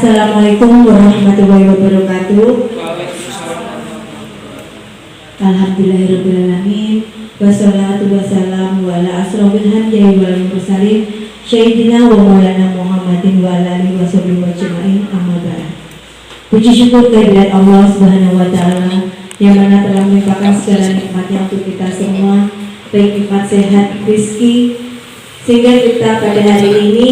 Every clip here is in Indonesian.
Assalamualaikum warahmatullahi wabarakatuh. Alhamdulillahirrahmanirrahim. Wassalatu wassalamu ala asrofil hamdai wal mursalin Sayyidina wa maulana Muhammadin wa ala alihi wa sahbihi wa jema'in amma ba'd. Puji syukur kehadirat Allah Subhanahu wa ta'ala yang mana telah melimpahkan segala nikmatnya untuk kita semua, baik nikmat sehat, rezeki, sehingga kita pada hari ini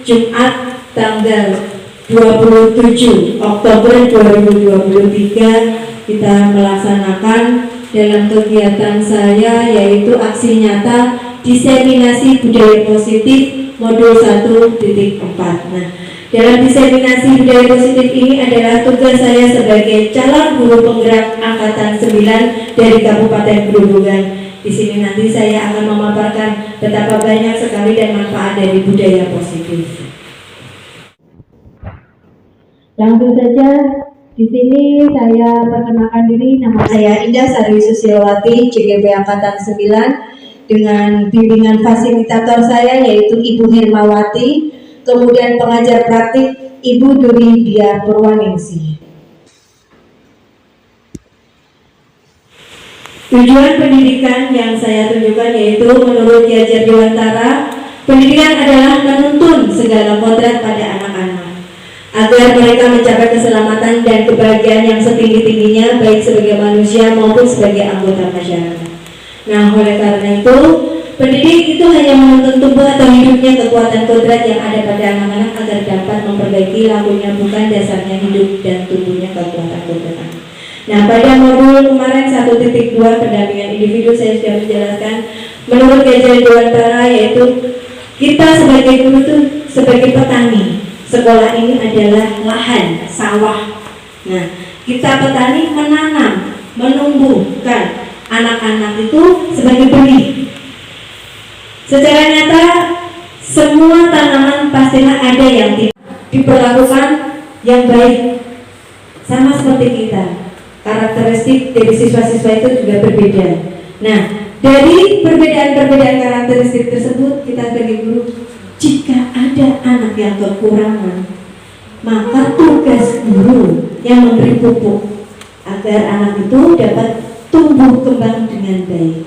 Jumat tanggal 27 Oktober 2023 kita melaksanakan dalam kegiatan saya yaitu aksi nyata diseminasi budaya positif modul 1.4. Nah, dalam diseminasi budaya positif ini adalah tugas saya sebagai calon guru penggerak angkatan 9 dari Kabupaten Grobogan. Di sini nanti saya akan memaparkan betapa banyak sekali dan manfaat dari budaya positif. Langsung saja di sini saya perkenalkan diri, nama saya Indah Sari Susiawati, CGB Angkatan 9 dengan bimbingan fasilitator saya yaitu Ibu Hermawati, kemudian pengajar praktik Ibu Duri Dia Purwaningsih. Tujuan pendidikan yang saya tunjukkan yaitu menurut Ki Hajar Dewantara, pendidikan adalah menuntun segala kodrat pada anak-anak agar mereka mencapai keselamatan dan kebahagiaan yang setinggi-tingginya baik sebagai manusia maupun sebagai anggota masyarakat. Nah, oleh karena itu, pendidik itu hanya menuntun tubuh atau hidupnya kekuatan kodrat yang ada pada anak-anak agar dapat memperbaiki lakunya, bukan dasarnya hidup dan tubuhnya kekuatan kodrat. Nah, pada modul kemarin 1.2 pendampingan individu saya sudah menjelaskan menurut Ki Hajar Dewantara yaitu kita sebagai guru itu sebagai petani. Sekolah ini adalah lahan, sawah. Nah, kita petani menanam, menumbuhkan anak-anak itu sebagai benih. Secara nyata, semua tanaman pastilah ada yang diperlakukan yang baik. Sama seperti kita, karakteristik dari siswa-siswa itu juga berbeda. Nah, dari perbedaan-perbedaan karakteristik tersebut, kita sebagai guru, jika ada anak yang kekurangan, maka tugas guru yang memberi pupuk agar anak itu dapat tumbuh kembang dengan baik.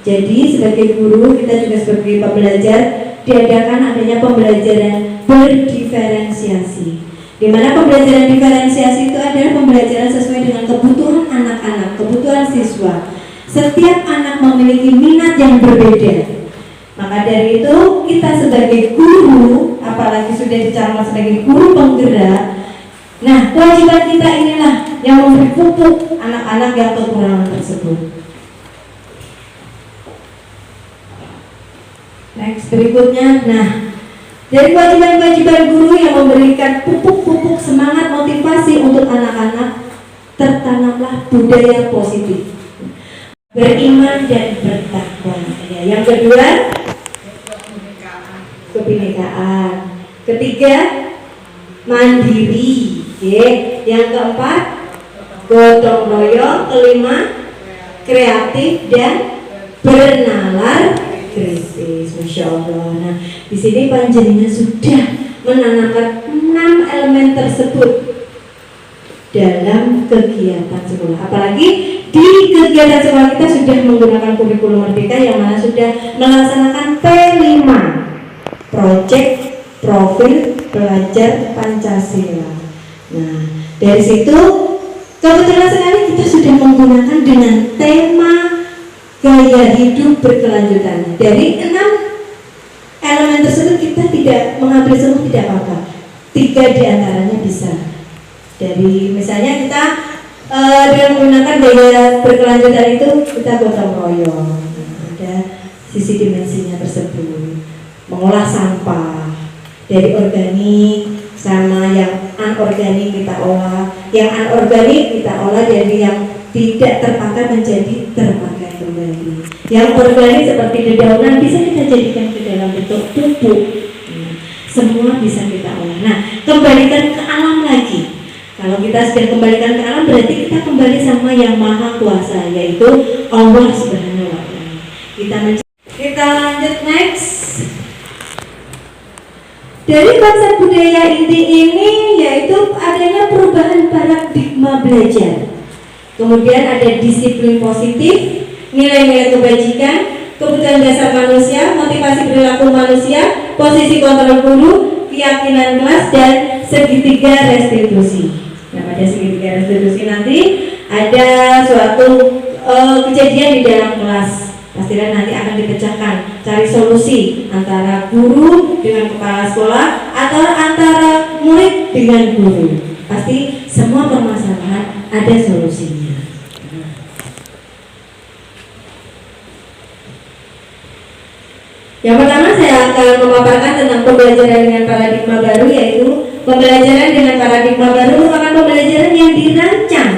Jadi sebagai guru kita juga sebagai pembelajar diadakan adanya pembelajaran berdiferensiasi, di mana pembelajaran diferensiasi itu adalah pembelajaran sesuai dengan kebutuhan anak-anak, kebutuhan siswa. Setiap anak memiliki minat yang berbeda. Maka dari itu kita sebagai guru, apalagi sudah dicalonkan sebagai guru penggerak, nah kewajiban kita inilah yang memberi pupuk anak-anak yang kekurangan tersebut. Next berikutnya, nah dari kewajiban-kewajiban guru yang memberikan pupuk-pupuk semangat motivasi untuk anak-anak, tertanamlah budaya positif, beriman dan bertakwa. Yang kedua, kebinekaan. Ketiga, mandiri. Yang keempat, gotong royong. Kelima, kreatif dan bernalar kritis. Masya Allah. Nah, di sini panjenengan sudah menanamkan 6 elemen tersebut dalam kegiatan sekolah. Apalagi di kegiatan sekolah kita sudah menggunakan kurikulum merdeka yang mana sudah melaksanakan P5, Project Profil Pelajar Pancasila. Nah, dari situ kebetulan sekali kita sudah menggunakan dengan tema gaya hidup berkelanjutan. Dari 6 elemen tersebut kita tidak mengambil semua, tidak apa-apa. 3 diantaranya bisa. Dari misalnya kita dengan menggunakan gaya berkelanjutan itu kita gotong royong. Nah, ada sisi dimensinya tersebut. Mengolah sampah dari organik sama yang anorganik kita olah. Yang anorganik kita olah dari yang tidak terpakai menjadi terpakai kembali. Yang organik seperti dedaunan bisa kita jadikan ke dalam bentuk pupuk. Semua bisa kita olah. Nah, kembalikan ke alam lagi. Kalau kita sudah kembalikan ke alam, berarti kita kembali sama yang maha kuasa, yaitu Allah Subhanahu wa Ta'ala. Kita lanjut next. Dari konsep budaya inti ini yaitu adanya perubahan paradigma belajar. Kemudian ada disiplin positif, nilai-nilai kebajikan, kebutuhan dasar manusia, motivasi perilaku manusia, posisi kontrol guru, keyakinan kelas, dan segitiga restitusi. Nah, pada segitiga restitusi nanti ada suatu kejadian di dalam kelas. Pastilah nanti akan dipecahkan, cari solusi antara guru dengan kepala sekolah atau antara murid dengan guru. Pasti semua permasalahan ada solusinya. Yang pertama saya akan memaparkan tentang pembelajaran dengan paradigma baru, yaitu pembelajaran dengan paradigma baru merupakan pembelajaran yang dirancang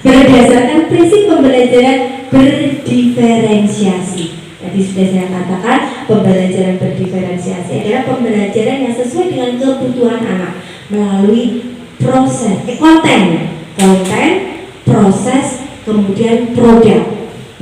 berdasarkan prinsip pembelajaran berdiferensiasi. Tadi sudah saya katakan, pembelajaran berdiferensiasi adalah pembelajaran yang sesuai dengan kebutuhan anak melalui proses, konten, proses, kemudian produk.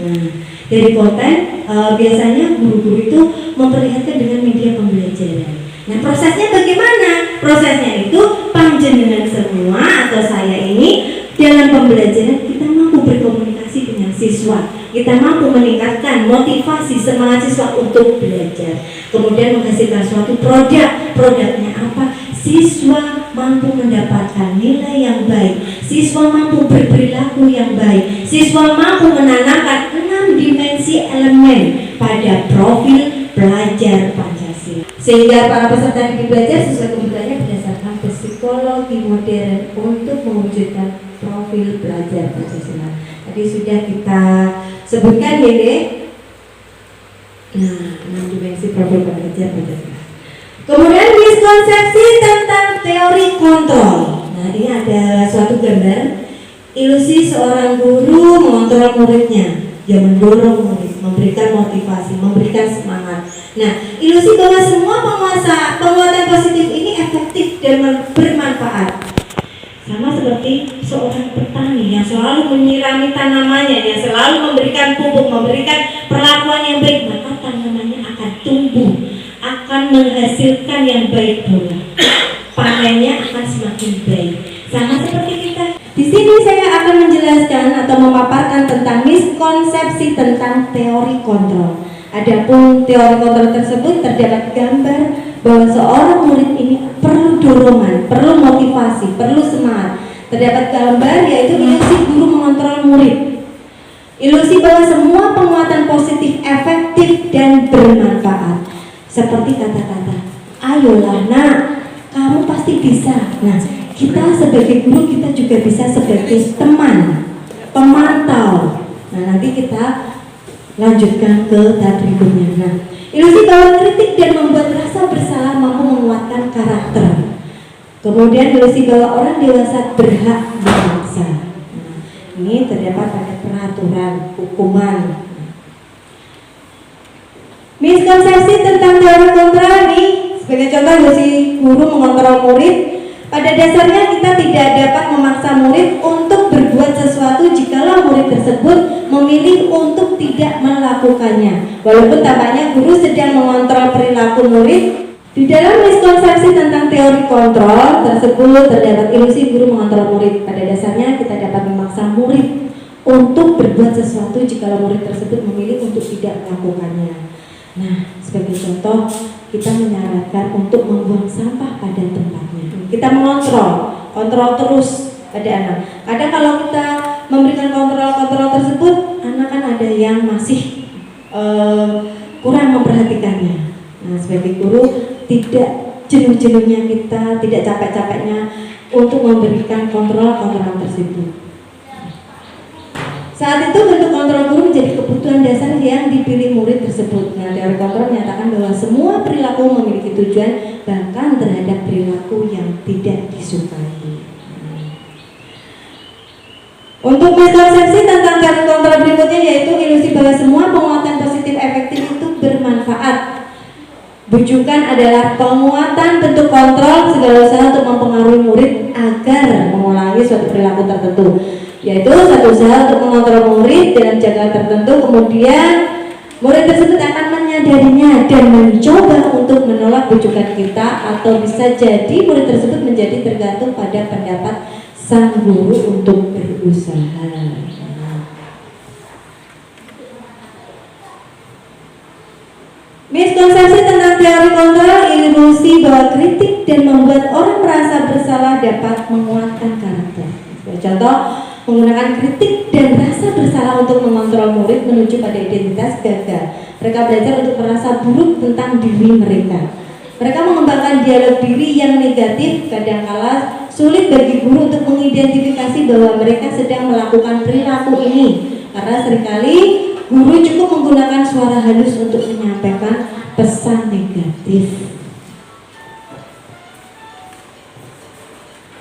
Nah, dari konten biasanya guru-guru itu memperlihatkan dengan media pembelajaran. Nah, prosesnya bagaimana? Prosesnya itu panjenengan semua atau saya ini dalam pembelajaran kita mampu berkomunikasi dengan siswa, kita mampu meningkatkan motivasi semangat siswa untuk belajar, kemudian menghasilkan suatu produk. Produknya apa? Siswa mampu mendapatkan nilai yang baik, siswa mampu berperilaku yang baik, siswa mampu menanamkan 6 dimensi elemen pada profil pelajar Pancasila, sehingga para peserta didik belajar sesuai kebutuhannya berdasarkan psikologi modern untuk mewujudkan profil pelajar Pancasila. Tadi sudah kita sebutkan ya deh. Nah, 6 dimensi profil pelajar Pancasila. Kemudian miskonsepsi tentang teori kontrol. Nah, ini ada suatu gambar ilusi seorang guru mengontrol muridnya. Dia mendorong murid, memberikan motivasi, memberikan semangat. Nah, ilusi bahwa semua penguatan positif ini efektif dan bermanfaat. Sama seperti seorang petani yang selalu menyirami tanamannya, yang selalu memberikan pupuk, memberikan perlakuan yang baik, maka tanamannya akan tumbuh, akan menghasilkan yang baik pula. Panennya akan semakin baik. Sama seperti kita. Di sini saya akan menjelaskan atau memaparkan tentang miskonsepsi tentang teori kontrol. Adapun teori kontrol tersebut terdapat gambar bahwa seorang murid ini perlu dorongan, perlu motivasi, perlu semangat. Terdapat gambar yaitu ilusi guru mengontrol murid. Ilusi bahwa semua penguatan positif efektif dan bermanfaat. Seperti kata-kata, ayolah nak, kamu pasti bisa. Nah, kita sebagai guru kita juga bisa sebagai teman, pemantau. Nah, nanti kita lanjutkan ke tahap berikutnya. Nah, ilusi bahwa kritik dan membuat rasa bersalah mampu menguatkan karakter. Kemudian ilusi bahwa orang dewasa berhak memaksa. Nah, ini terdapat pada peraturan, hukuman. Miskonsepsi tentang teori kontrol ini sebagai contoh ilusi guru mengontrol murid. Pada dasarnya kita tidak dapat memaksa murid untuk berbuat sesuatu jikalau murid tersebut memilih untuk tidak melakukannya. Walaupun tampaknya guru sedang mengontrol perilaku murid. Di dalam miskonsepsi tentang teori kontrol tersebut terdapat ilusi guru mengontrol murid. Pada dasarnya kita dapat memaksa murid untuk berbuat sesuatu jikalau murid tersebut memilih untuk tidak melakukannya. Nah, sebagai contoh, kita menyarankan untuk membuang sampah pada tempatnya. Kita kontrol terus pada anak. Kadang kalau kita memberikan kontrol tersebut, anak kan ada yang masih kurang memperhatikannya. Nah, sebagai guru tidak jenuh-jenuhnya kita, tidak capek-capeknya untuk memberikan kontrol tersebut. Saat itu bentuk kontrol guru menjadi kebutuhan dasar yang dipilih murid tersebut. Nah, teori kontrol menyatakan bahwa semua perilaku memiliki tujuan, bahkan terhadap perilaku yang tidak disukai. Untuk miskonsepsi tentang teori kontrol berikutnya yaitu ilusi bahwa semua penguatan positif efektif itu bermanfaat. Bujukan adalah penguatan bentuk kontrol segala usaha untuk mempengaruhi murid agar mengulangi suatu perilaku tertentu, yaitu satu usaha untuk mengontrol murid dalam jangka tertentu. Kemudian murid tersebut akan menyadari menyadarinya dan mencoba untuk menolak bujukan kita, atau bisa jadi murid tersebut menjadi tergantung pada pendapat sang guru untuk berusaha. Miskonsepsi tentang teori kontrol, ilusi bahwa kritik dan membuat orang merasa bersalah dapat menguatkan karakter. Contoh, menggunakan kritik dan rasa bersalah untuk mengontrol murid menuju pada identitas gagal. Mereka belajar untuk merasa buruk tentang diri mereka. Mereka mengembangkan dialog diri yang negatif, kadangkala sulit bagi guru untuk mengidentifikasi bahwa mereka sedang melakukan perilaku ini, karena seringkali guru cukup menggunakan suara halus untuk menyampaikan pesan negatif.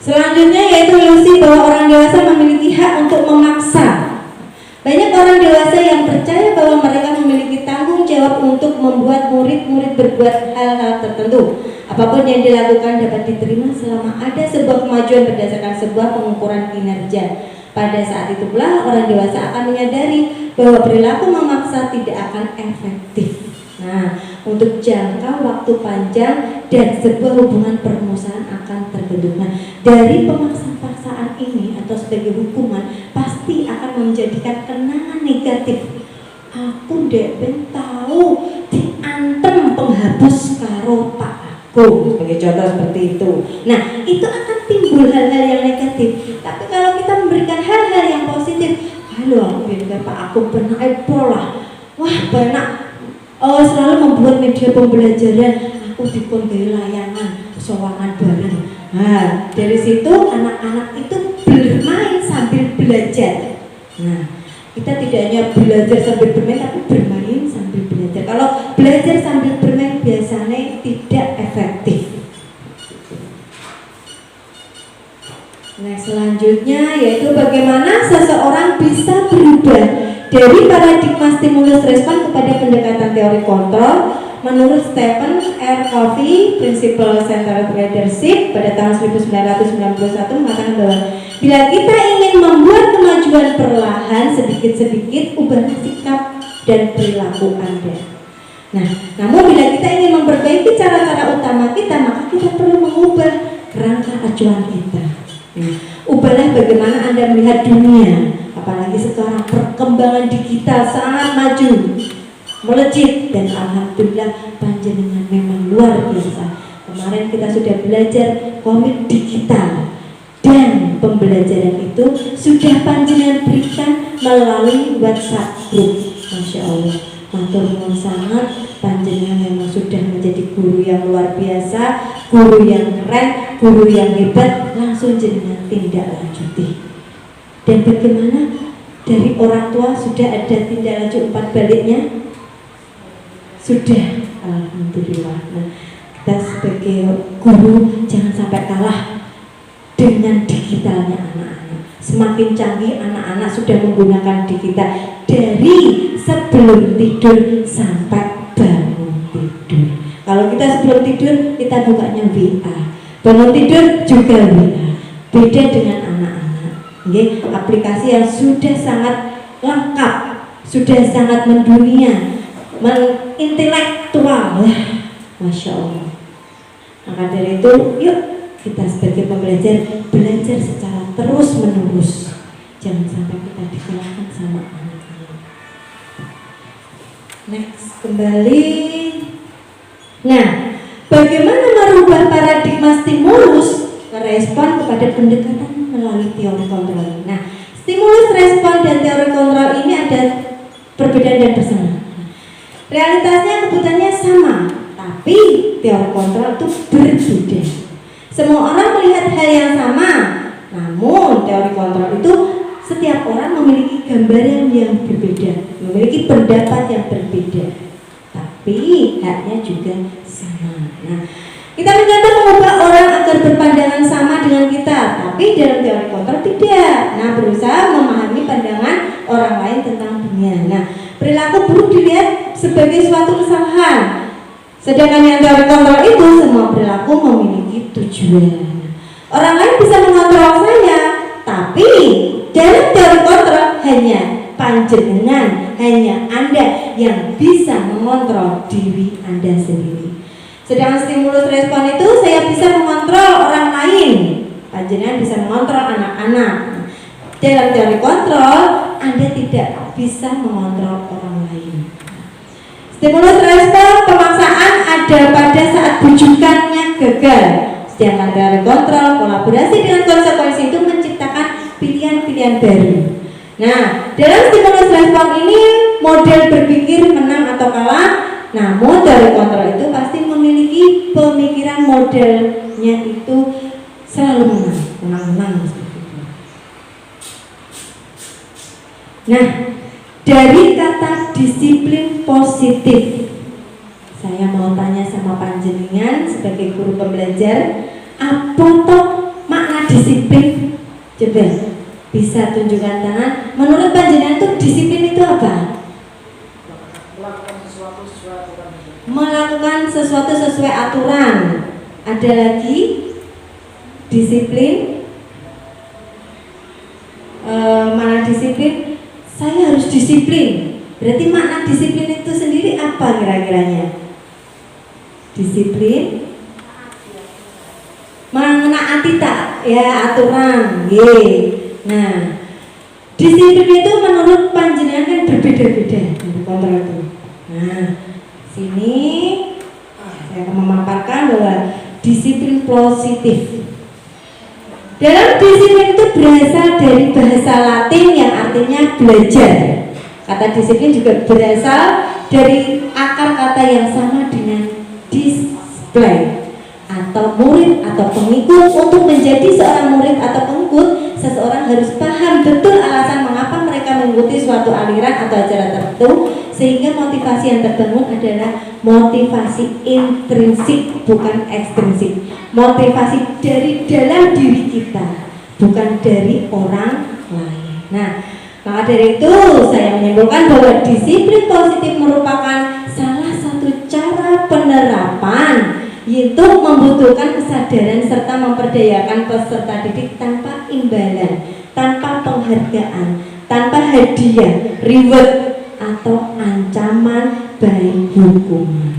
Selanjutnya yaitu ilusi bahwa orang dewasa memiliki hak untuk memaksa. Banyak orang dewasa yang percaya bahwa mereka memiliki tanggung jawab untuk membuat murid-murid berbuat hal-hal tertentu. Apapun yang dilakukan dapat diterima selama ada sebuah kemajuan berdasarkan sebuah pengukuran kinerja. Pada saat itu pula orang dewasa akan menyadari bahwa perilaku memaksa tidak akan efektif. Nah, untuk jangka waktu panjang dan sebuah hubungan permusuhan akan terbentuk. Nah, dari pemaksaan-paksaan ini atau sebagai hukuman pasti akan menjadikan kenangan negatif. Aku dek ben tahu diantem penghapus karo pak aku, sebagai contoh seperti itu. Nah, itu akan timbul hal-hal yang negatif. Tapi kalau kita memberikan hal-hal yang positif, halo aku biar pak aku pernah pola, wah banyak selalu membuat media pembelajaran, aku dipun gawe layangan sowangan bareng. Nah, dari situ anak-anak itu bermain sambil belajar. Nah, kita tidak hanya belajar sambil bermain, tapi bermain sambil belajar. Kalau belajar sambil bermain biasanya tidak efektif. Nah, selanjutnya yaitu bagaimana seseorang bisa berubah dari paradigma stimulus respon kepada pendekatan teori kontrol. Menurut Stephen R. Covey, Principle Centered Leadership pada tahun 1991 mengatakan bahwa bila kita ingin membuat kemajuan perlahan sedikit-sedikit, ubahlah sikap dan perilaku Anda. Nah, namun bila kita ingin memperbaiki cara-cara utama kita, maka kita perlu mengubah kerangka acuan kita. Nah, ubahlah bagaimana Anda melihat dunia, apalagi sekarang perkembangan digital sangat maju, melejit, dan alhamdulillah panjenengan memang luar biasa. Kemarin kita sudah belajar komik digital dan pembelajaran itu sudah panjenengan berikan melalui WhatsApp group. Masya Allah, matur nuwun sangat, panjenengan memang sudah menjadi guru yang luar biasa, guru yang keren, guru yang hebat. Langsung jenengan tindak lanjuti. Dan bagaimana dari orang tua sudah ada tindak lanjut umpat baliknya? Sudah, alhamdulillah. Nah, kita sebagai guru jangan sampai kalah dengan digitalnya anak-anak. Semakin canggih anak-anak sudah menggunakan digital dari sebelum tidur sampai bangun tidur. Kalau kita sebelum tidur kita bukanya WA, bangun tidur juga WA. Beda dengan anak-anak. Oke, aplikasi yang sudah sangat lengkap, sudah sangat mendunia, intelektual, Masya Allah. Maka dari itu, yuk kita sebagai pembelajar belajar secara terus menerus. Jangan sampai kita dikalahkan sama anak-anak. Next, kembali. Nah, bagaimana merubah paradigma stimulus respon kepada pendekatan melalui teori kontrol? Nah, stimulus respon dan teori kontrol ini ada perbedaan dan persamaan. Realitasnya kebutuhannya sama, tapi teori kontrol itu berbeda. Semua orang melihat hal yang sama, namun teori kontrol itu setiap orang memiliki gambaran yang berbeda, memiliki pendapat yang berbeda, tapi haknya juga sama. Nah, kita mencoba mengubah orang agar berpandangan sama dengan kita, tapi dalam teori kontrol tidak. Nah, berusaha memahami pandangan orang lain tentang dunia. Nah, perilaku buruk dilihat sebagai suatu kesalahan, sedangkan yang teori kontrol itu semua perilaku memiliki tujuan. Orang lain bisa mengontrol saya, tapi dalam teori kontrol hanya panjenengan, hanya Anda yang bisa mengontrol diri Anda sendiri. Sedangkan stimulus respon itu saya bisa mengontrol orang lain, panjenengan bisa mengontrol anak-anak. Dalam teori kontrol, Anda tidak bisa mengontrol orang lain. Stimulus respon pemaksaan ada pada saat bujukannya gagal. Sedangkan teori kontrol, kolaborasi dengan konsekuensi itu menciptakan pilihan-pilihan baru. Nah, dalam stimulus respon ini model berpikir menang atau kalah. Namun teori kontrol itu pasti memiliki pemikiran modelnya itu selalu menang. Nah, dari kata disiplin positif, saya mau tanya sama panjenengan sebagai guru pembelajar, apa toh makna disiplin? Coba bisa tunjukkan tangan. Menurut panjenengan tuh disiplin itu apa? Melakukan sesuatu sesuai aturan. Ada lagi disiplin. Mana disiplin? Saya harus disiplin. Berarti makna disiplin itu sendiri apa kira-kiranya? Disiplin menaati tak ya aturan. Nah, disiplin itu menurut panjenengan kan berbeda-beda kontrol itu. Nah, sini saya akan memaparkan bahwa disiplin positif. Dalam disiplin itu berasal dari bahasa Latin yang artinya belajar. Kata disiplin juga berasal dari akar kata yang sama dengan display atau murid atau pengikut. Untuk menjadi seorang murid atau pengikut, seseorang harus paham betul alasan mengapa mereka mengikuti suatu aliran atau ajaran tertentu, sehingga motivasi yang terbangun adalah motivasi intrinsik bukan ekstrinsik, motivasi dari dalam diri kita bukan dari orang lain. Nah, maka dari itu saya menyimpulkan bahwa disiplin positif merupakan salah satu cara penerapan yaitu membutuhkan kesadaran serta memperdayakan peserta didik tanpa imbalan, tanpa penghargaan, tanpa hadiah, reward atau ancaman baik hukuman.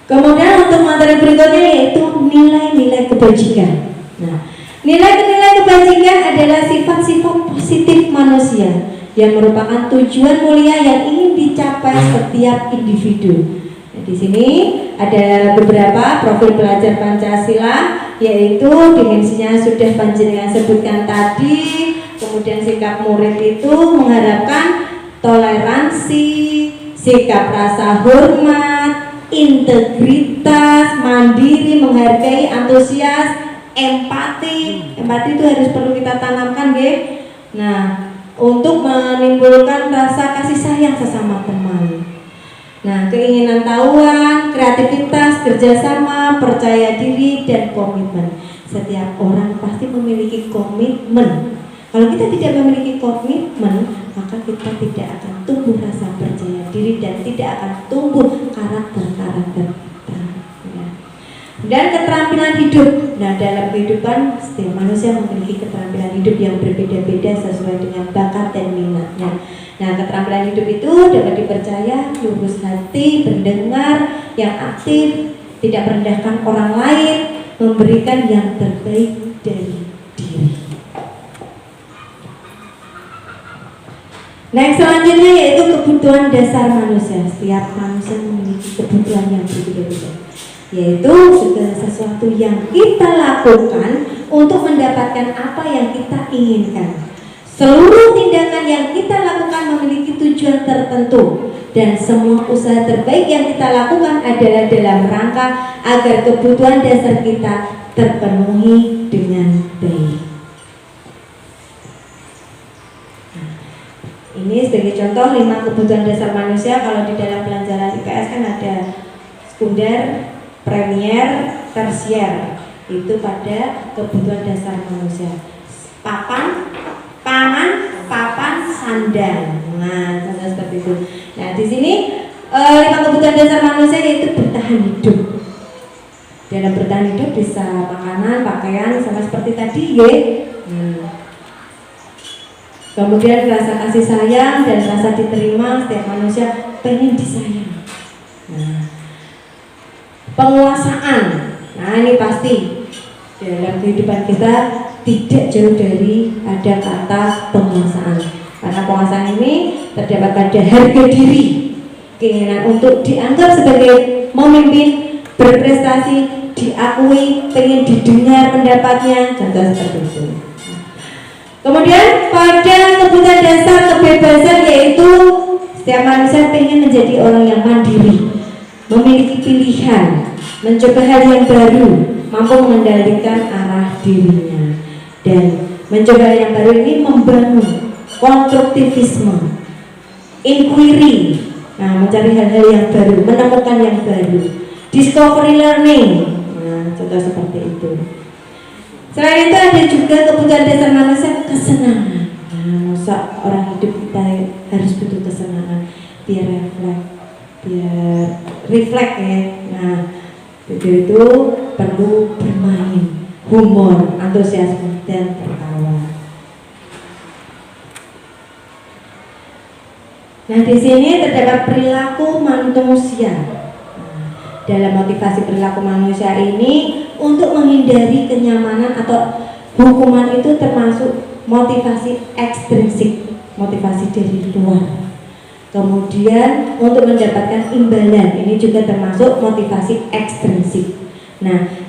Kemudian untuk materi berikutnya yaitu nilai-nilai kebajikan. Nah, nilai-nilai kebajikan adalah sifat-sifat positif manusia yang merupakan tujuan mulia yang ingin dicapai setiap individu. Nah, di sini ada beberapa profil pelajar Pancasila, yaitu dimensinya sudah panjenengan sebutkan tadi. Kemudian sikap murid itu mengharapkan toleransi, sikap rasa hormat, integritas, mandiri, menghargai, antusias, empati. Empati itu harus perlu kita tanamkan, nggih. Nah, untuk menimbulkan rasa kasih sayang sesama teman. Nah, keinginan tahuan, kreativitas, kerjasama, percaya diri, dan komitmen. Setiap orang pasti memiliki komitmen. Kalau kita tidak memiliki komitmen, maka kita tidak akan tumbuh rasa percaya diri dan tidak akan tumbuh karakter-karakter kita. Ya. Dan keterampilan hidup. Nah, dalam kehidupan setiap manusia memiliki keterampilan hidup yang berbeda-beda sesuai dengan bakat dan minatnya. Nah, keterampilan hidup itu dapat dipercaya, lurus hati, pendengar, yang aktif, tidak merendahkan orang lain, memberikan yang terbaik dari diri. Nah, selanjutnya yaitu kebutuhan dasar manusia. Setiap manusia memiliki kebutuhan yang berbeda-beda, yaitu segala sesuatu yang kita lakukan untuk mendapatkan apa yang kita inginkan. Seluruh tindakan yang kita lakukan memiliki tujuan tertentu, dan semua usaha terbaik yang kita lakukan adalah dalam rangka agar kebutuhan dasar kita terpenuhi dengan baik. Ini sebagai contoh 5 kebutuhan dasar manusia. Kalau di dalam pelajaran IPS kan ada sekunder, premier, tersier. Itu pada kebutuhan dasar manusia. Papan, pangan, papan, sandal. Nah, contoh seperti itu. Nah, di sini 5 kebutuhan dasar manusia yaitu bertahan hidup. dalam bertahan hidup bisa makanan, pakaian, sama seperti tadi ya. Kemudian rasa kasih sayang dan rasa diterima, setiap manusia pengen disayang. Penguasaan, nah ini pasti dalam kehidupan kita tidak jauh dari ada kata penguasaan. Karena penguasaan ini terdapat pada harga diri, keinginan untuk dianggap sebagai memimpin, berprestasi, diakui, pengen didengar pendapatnya, contoh seperti itu. Kemudian pada kebutuhan dasar kebebasan, yaitu setiap manusia pengen menjadi orang yang mandiri, memiliki pilihan, mencoba hal yang baru, mampu mengendalikan arah dirinya, dan mencoba hal yang baru ini membangun konstruktivisme, inquiry, mencari hal-hal yang baru, menemukan yang baru, discovery learning, contoh seperti itu. Selain itu ada juga kebutuhan dasar manusia, kesenangan. Masa orang hidup kita harus butuh kesenangan biar refleks ya. Itu perlu bermain, humor, antusiasme dan tertawa. Di sini terdapat perilaku manusia. Dalam motivasi perilaku manusia ini untuk menghindari kenyamanan atau hukuman itu termasuk motivasi ekstrinsik, motivasi dari luar. Kemudian untuk mendapatkan imbalan, ini juga termasuk motivasi ekstrinsik.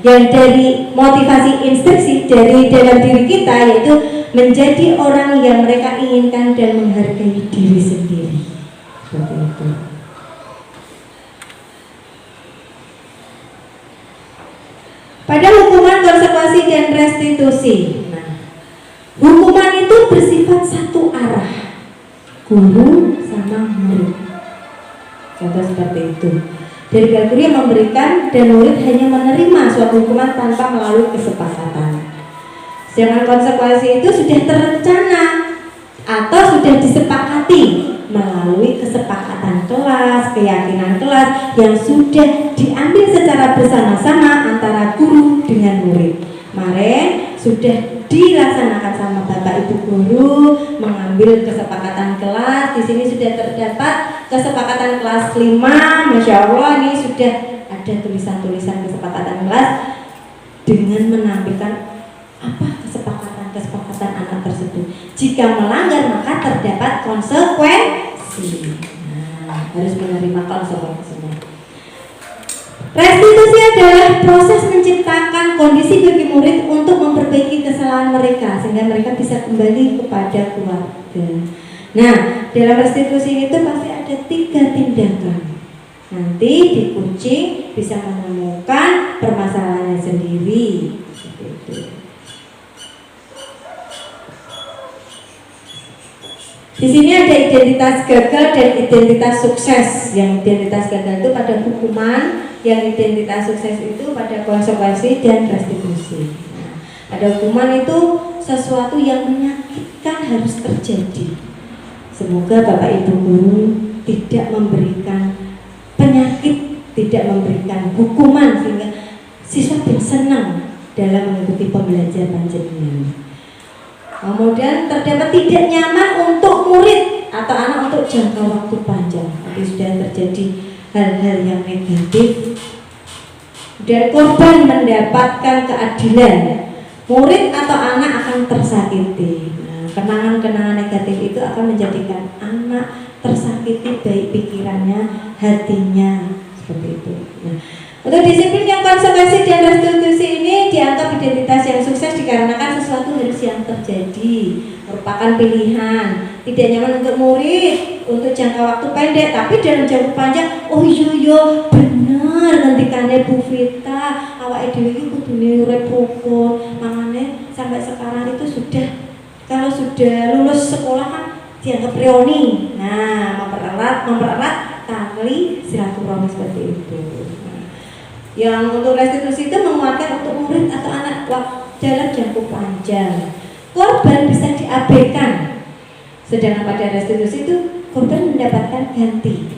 Yang dari motivasi intrinsik dari dalam diri kita, yaitu menjadi orang yang mereka inginkan dan menghargai diri sendiri. Seperti itu. Pada hukuman, konsekuensi, dan restitusi. Hukuman itu bersifat satu arah, guru sama murid. Contoh seperti itu. Dari guru yang memberikan dan murid hanya menerima suatu hukuman tanpa melalui kesepakatan. Sedangkan konsekuensi itu sudah terencana atau sudah disepakati melalui kesepakatan kelas, keyakinan kelas yang sudah diambil secara bersama-sama antara guru dengan murid. Kemarin sudah dilaksanakan sama Bapak Ibu guru, mengambil kesepakatan kelas. Di sini sudah terdapat kesepakatan kelas 5. Masya Allah, ini sudah ada tulisan-tulisan kesepakatan kelas dengan menampilkan apa kesepakatan anak tersebut. Jika melanggar maka terdapat konsekuensi. Harus menerima konsekuensinya. Restitusi adalah proses menciptakan kondisi bagi murid untuk memperbaiki kesalahan mereka sehingga mereka bisa kembali kepada keluarga. Dalam restitusi itu pasti ada 3 tindakan. Nanti di kucing bisa menemukan permasalahannya sendiri. Seperti itu. Di sini ada identitas gagal dan identitas sukses. Yang identitas gagal itu pada hukuman, yang identitas sukses itu pada konsekuensi dan restitusi. Pada hukuman itu sesuatu yang menyakitkan harus terjadi. Semoga Bapak Ibu guru tidak memberikan penyakit, tidak memberikan hukuman sehingga siswa senang dalam mengikuti pembelajaran jenengan. Kemudian terdapat tidak nyaman untuk murid atau anak untuk jangka waktu panjang. Tapi sudah terjadi hal-hal yang negatif dan korban mendapatkan keadilan, murid atau anak akan tersakiti. Kenangan-kenangan negatif itu akan menjadikan anak tersakiti baik pikirannya, hatinya, seperti itu. Untuk disiplin yang konsekuensi dan restitusi ini dianggap identitas yang sukses dikarenakan sesuatu harus yang terjadi, merupakan pilihan, tidak nyaman untuk murid untuk jangka waktu pendek, tapi dalam jangka panjang, oh iya bener ngendikane Bu Vita, awake dhewe iki kudune urip rukun. Makanya sampai sekarang itu sudah, kalau sudah lulus sekolah kan dianggap reuni. Mempererat tali silaturahmi seperti itu. Yang untuk restitusi itu menguatkan untuk murid atau anak dalam jangka panjang. Korban bisa diabaikan, sedangkan pada restitusi itu korban mendapatkan ganti.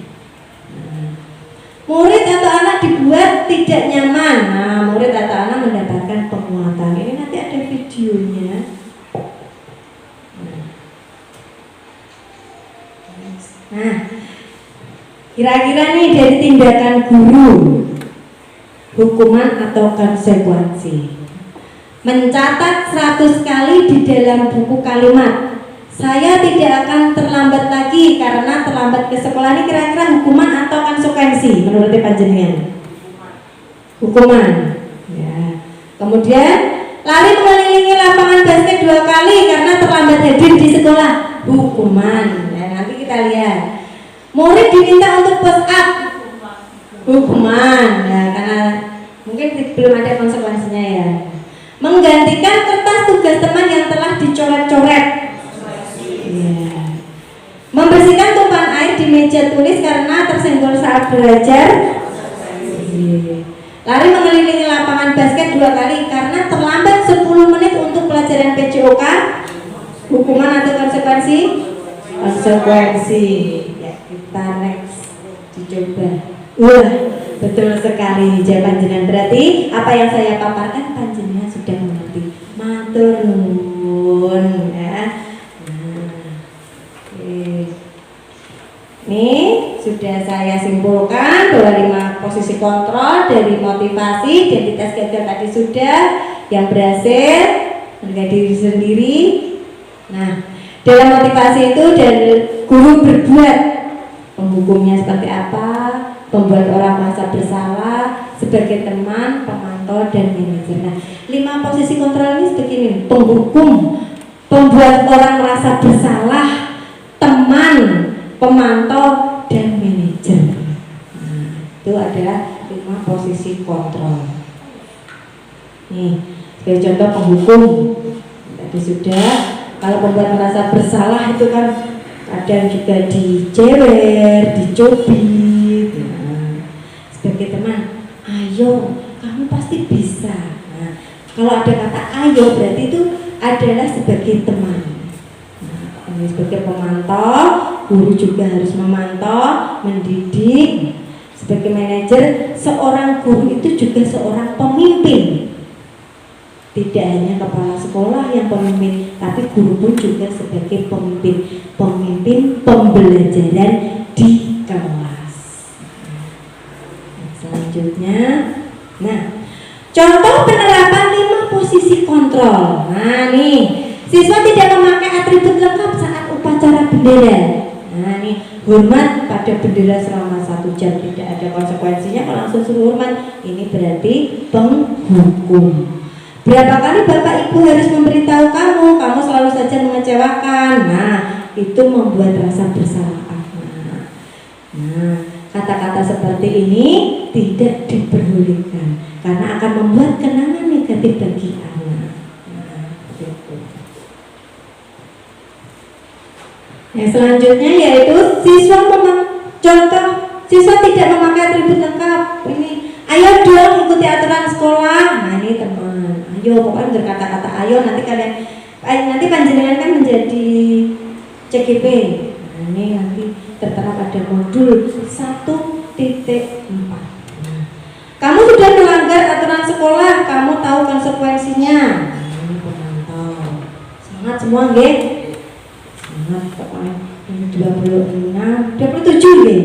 Murid atau anak dibuat tidak nyaman, nah murid atau anak mendapatkan penguatan. Ini nanti ada videonya. Nah, kira-kira nih dari tindakan guru, hukuman atau konsekuensi. Mencatat 100 kali di dalam buku kalimat, saya tidak akan terlambat lagi karena terlambat ke sekolah. Ini kira-kira hukuman atau konsekuensi menurut panjenengan? Hukuman. Ya. Kemudian lari mengelilingi lapangan basket 2 kali karena terlambat hadir di sekolah. Hukuman. Ya, nanti kita lihat. Murid diminta untuk push up. Hukuman. Ya, karena mungkin belum ada konsekuensinya ya. Menggantikan kertas tugas teman yang telah dicoret-coret. Ya. Membersihkan tumpahan air di meja tulis karena tersenggol saat belajar. Ya. Lari mengelilingi lapangan basket 2 kali karena terlambat 10 menit untuk pelajaran PJOK. Hukuman atau konsekuensi? Konsekuensi. Ya, kita next dicoba. Wah, betul sekali jawaban jenengan. Berarti apa yang saya paparkan panjenengan sudah mengerti. Matur nuwun ya. Ini sudah saya simpulkan bahwa 5 posisi kontrol dari motivasi, identitas gagal tadi sudah, yang berhasil menjaga diri sendiri. Nah, dalam motivasi itu dari guru berbuat, penghukumnya seperti apa, membuat orang merasa bersalah, sebagai teman, pemantau, dan manajer. Nah, 5 posisi kontrol ini begini: penghukum, pembuat orang merasa bersalah, teman, pemantau, dan manajer. Nah, itu adalah 5 posisi kontrol. Nih, sebagai contoh penghukum tadi sudah. Kalau pembuat merasa bersalah itu kan kadang juga dijewer, dicubit. Nah, sebagai teman, ayo, kamu pasti bisa. Nah, kalau ada kata ayo berarti itu adalah sebagai teman. Nah, ini sebagai pemantau, guru juga harus memantau, mendidik. Sebagai manajer, seorang guru itu juga seorang pemimpin. Tidak hanya kepala sekolah yang pemimpin, tapi guru pun juga sebagai pemimpin. Pemimpin pembelajaran di kelas. Selanjutnya, nah, contoh penerapan 5 posisi kontrol. Nah nih, siswa tidak memakai atribut lengkap saat upacara bendera. Nah nih, hormat pada bendera selama 1 jam, tidak ada konsekuensinya kalau langsung suruh hormat. Ini berarti penghukum. Berapa kali Bapak Ibu harus memberitahu kamu selalu saja mengecewakan. Nah, itu membuat rasa bersalah anak. Nah, kata-kata seperti ini tidak diperbolehkan karena akan membuat kenangan negatif bagi anak. Nah, gitu. Yang selanjutnya yaitu contoh siswa tidak memakai atribut lengkap. Ini, ayo dong ikuti aturan sekolah. Nah, ini teman. Ayo, pokoknya berkata-kata ayo, nanti panjenengan kan menjadi CGP. Nah, ini nanti tertera pada modul 1.4. Kamu sudah melanggar aturan sekolah, kamu tahu konsekuensinya. Nah, ini pemantau. Semangat semua, nggih? Semangat pokoknya. 27 nggih.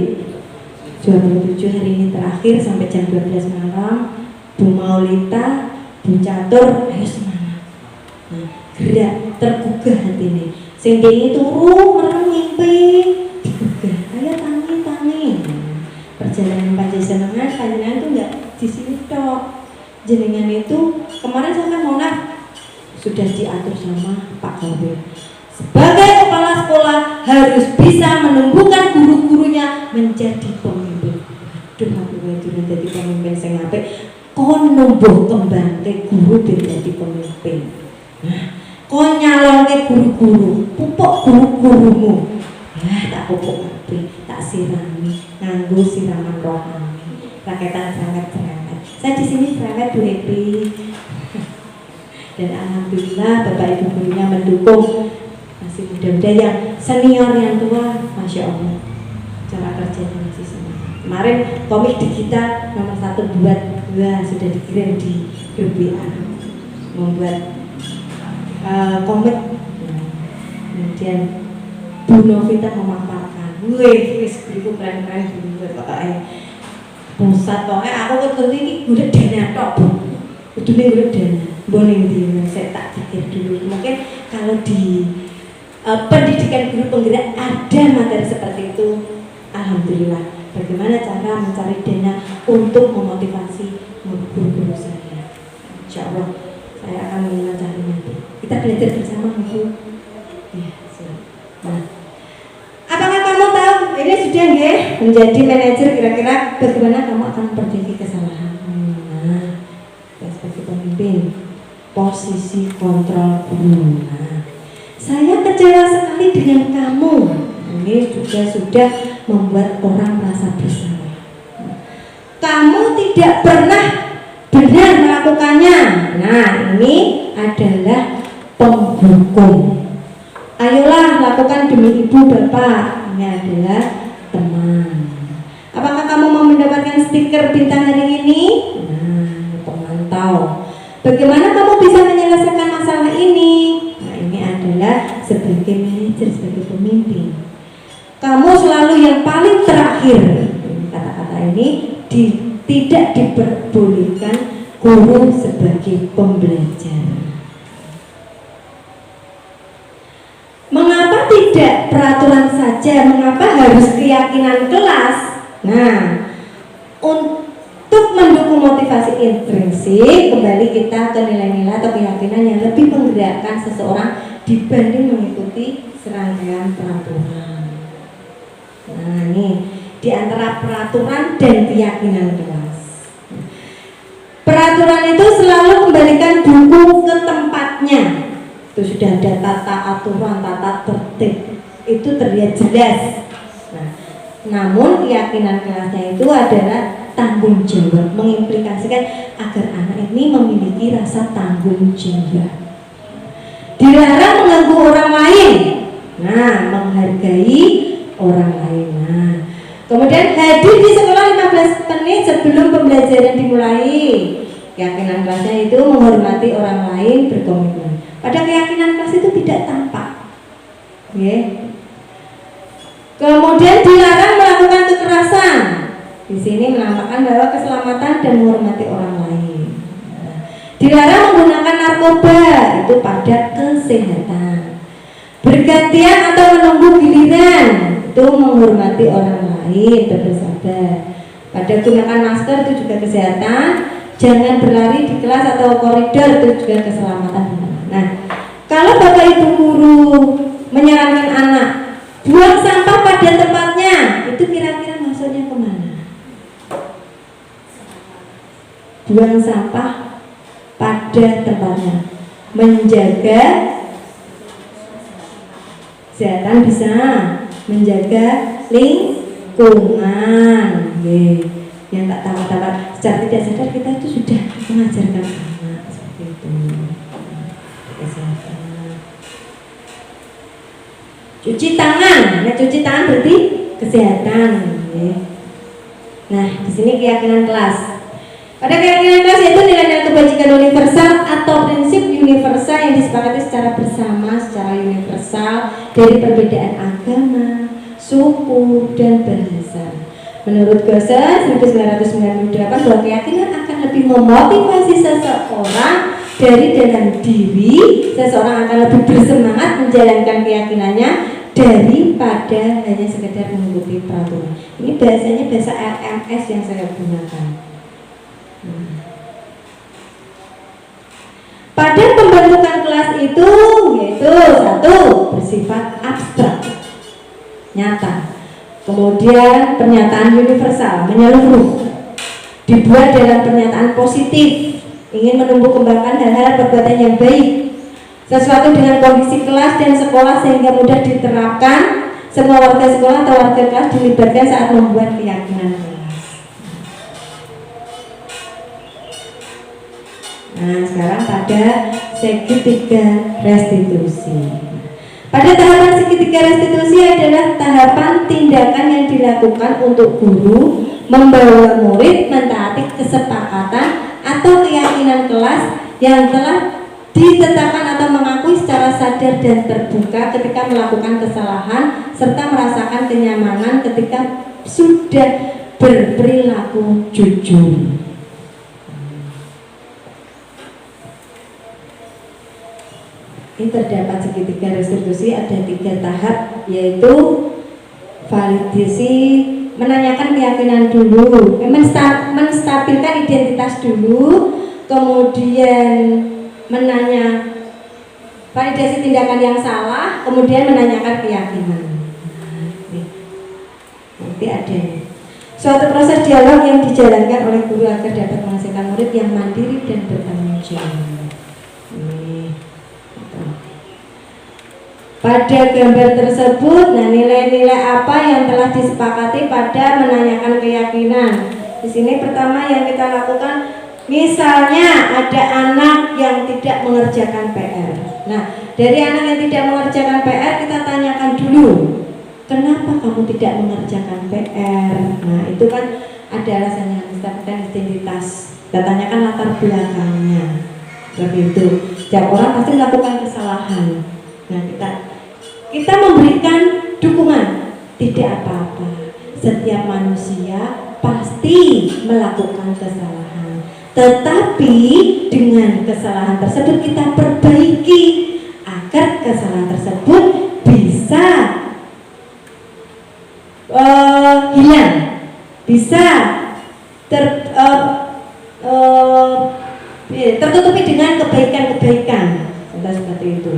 27 hari ini terakhir sampai jam 12 malam. Bu Maulita, Bu Catur, ayo semangat. Nah, gerak, tergugah hati ini. Sing dingi turu, merem ngimpi, digugah. Ayo tangi. Perjalanan panjenengan itu enggak di sini tok. Jenengan itu kemarin saya kan mau sudah diatur sama Pak Kabir. Sebagai kepala sekolah harus bisa menumbuhkan guru-gurunya menjadi pemimpin. Aduh, aku itu menjadi pemimpin sing apik. Kon numbuh kembang ke guru jadi pemimpin. Nah, kon nyalon ke guru-guru, pupuk guru-gurumu. Ya, tak pupuk kabeh, tak sirami, nganggo siraman rohani. Raketan sangat. Saya di sini sangat happy. Dan alhamdulillah Bapak Ibu gurunya mendukung. Masih muda-muda yang senior yang tua, Masya Allah. cara kerjanya masih sama. Kemarin komik digital nomor 1 buat sudah dikirim di grup WA, membuat komik. Kemudian Bu Novita memaparkan, wis buku keren-keren dulu pokoknya pusat pokoknya aku ketemu ini udah dana tok Bu, udah udah dana boleh di saya tak pikir dulu mungkin kalau di pendidikan guru penggerak ada materi seperti itu. Alhamdulillah, bagaimana cara mencari dana untuk memotivasi guru-guru saya. Insya Allah saya akan mencari nanti. Kita belajar bersama Bu. Ya, siap. Nah, apakah kamu tahu ini sudah ya menjadi manajer, kira-kira bagaimana kamu akan memperbaiki kesalahan? Nah, sebagai pemimpin, posisi kontrol guru. Nah, saya kecewa sekali dengan kamu. Ini juga sudah membuat orang merasa bersalah. Kamu tidak pernah benar melakukannya. Nah, ini adalah penghukum. Ayolah lakukan demi ibu bapak. Ini adalah teman. Apakah kamu mau mendapatkan stiker bintang hari ini? Nah, pemantau. Bagaimana kamu bisa menyelesaikan masalah ini? Nah, ini adalah sebagai manajer, sebagai pemimpin. Kamu selalu yang paling terakhir. Kata-kata ini tidak diperbolehkan guru sebagai pembelajar. Mengapa tidak peraturan saja? Mengapa harus keyakinan kelas? Nah, untuk mendukung motivasi intrinsik, kembali kita ke nilai-nilai atau keyakinan yang lebih menggerakkan seseorang dibanding mengikuti serangkaian peraturan. Nah, ini di antara peraturan dan keyakinan kelas. Peraturan itu selalu kembalikan buku ke tempatnya. Itu sudah ada tata aturan, tata tertib. Itu terlihat jelas. Nah, namun keyakinan kelasnya itu adalah tanggung jawab, mengimplikasikan agar anak ini memiliki rasa tanggung jawab. Dilarang mengganggu orang lain. Nah, menghargai orang lain. Nah, kemudian hadir di sekolah 15 menit sebelum pembelajaran dimulai. Keyakinan kelasnya itu menghormati orang lain, berkomitmen. Pada keyakinan kelas itu tidak tampak. Okay. Kemudian dilarang melakukan kekerasan. Di sini menampakkan bahwa keselamatan dan menghormati orang lain. Dilarang menggunakan narkoba, itu pada kesehatan. Bergantian atau menunggu giliran, itu menghormati orang lain, bersabar. Pada gunakan masker itu juga kesehatan. Jangan berlari di kelas atau koridor, itu juga keselamatan. Nah, kalau bapak ibu guru menyarankan anak buang sampah pada tempatnya, itu kira-kira maksudnya kemana? Buang sampah pada tempatnya, menjaga kesehatan, bisa menjaga lingkungan. Yang tak tahu-tahu secara tidak sadar kita itu sudah mengajarkan anak seperti itu. Kesehatan. Cuci tangan, nah cuci tangan berarti kesehatan. Nah, di sini keyakinan kelas. Pada keyakinan kelas yaitu nilai-nilai kebajikan universal atau prinsip universal yang disepakati secara bersama, secara universal dari perbedaan agama, suku, dan bahasa. Menurut Gosse 1998 bahwa keyakinan akan lebih memotivasi seseorang dari dalam diri, seseorang akan lebih bersemangat menjalankan keyakinannya daripada hanya sekedar mengikuti peraturan. Ini bahasanya bahasa LMS yang saya gunakan. Pada pembentukan kelas itu yaitu satu, bersifat abstrak, nyata. Kemudian pernyataan universal, menyeluruh, dibuat dalam pernyataan positif, ingin menumbuh kembangkan hal-hal perbuatan yang baik, sesuatu dengan kondisi kelas dan sekolah sehingga mudah diterapkan. Semua warga sekolah atau warga kelas dilibatkan saat membuat keyakinan kelas. Nah, sekarang pada segi 3, restitusi. Pada tahapan segitiga restitusi adalah tahapan tindakan yang dilakukan untuk guru membawa murid mentaati kesepakatan atau keyakinan kelas yang telah ditetapkan atau mengakui secara sadar dan terbuka ketika melakukan kesalahan serta merasakan kenyamanan ketika sudah berperilaku jujur. Ini terdapat segitiga restitusi ada 3 tahap, yaitu validasi, menanyakan keyakinan dulu, menstabilkan identitas dulu, kemudian menanya validasi tindakan yang salah, kemudian menanyakan keyakinan. Nanti ada suatu proses dialog yang dijalankan oleh guru agar dapat menghasilkan murid yang mandiri dan bertanggung jawab. Pada gambar tersebut, nah nilai-nilai apa yang telah disepakati pada menanyakan keyakinan. Di sini pertama yang kita lakukan, misalnya ada anak yang tidak mengerjakan PR. Nah, dari anak yang tidak mengerjakan PR kita tanyakan dulu, kenapa kamu tidak mengerjakan PR? Nah, itu kan ada alasannya, misalkan identitas. Kita tanyakan latar belakangnya. Seperti itu. Setiap orang pasti melakukan kesalahan. Nah, kita memberikan dukungan, tidak apa-apa. Setiap manusia pasti melakukan kesalahan. Tetapi dengan kesalahan tersebut kita perbaiki agar kesalahan tersebut bisa hilang, bisa tertutupi dengan kebaikan-kebaikan. Seperti itu.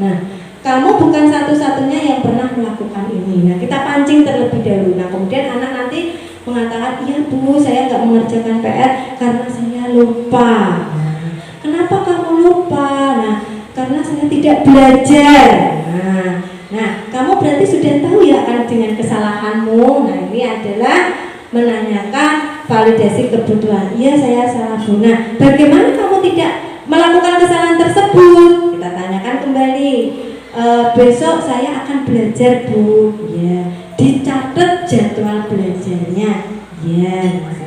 Nah, kamu bukan satu-satunya yang pernah melakukan ini. Nah, kita pancing terlebih dahulu. Nah, kemudian anak nanti mengatakan, iya Bu, saya nggak mengerjakan PR karena saya lupa. Nah, kenapa kamu lupa? Nah, karena saya tidak belajar. Nah, kamu berarti sudah tahu ya kan dengan kesalahanmu. Nah, ini adalah menanyakan validasi kebutuhan. Iya, saya salah Bu. Nah, bagaimana kamu tidak melakukan kesalahan tersebut? Kita tanyakan kembali. Besok saya akan belajar Bu. Ya, dicatat jadwal belajarnya. Ya,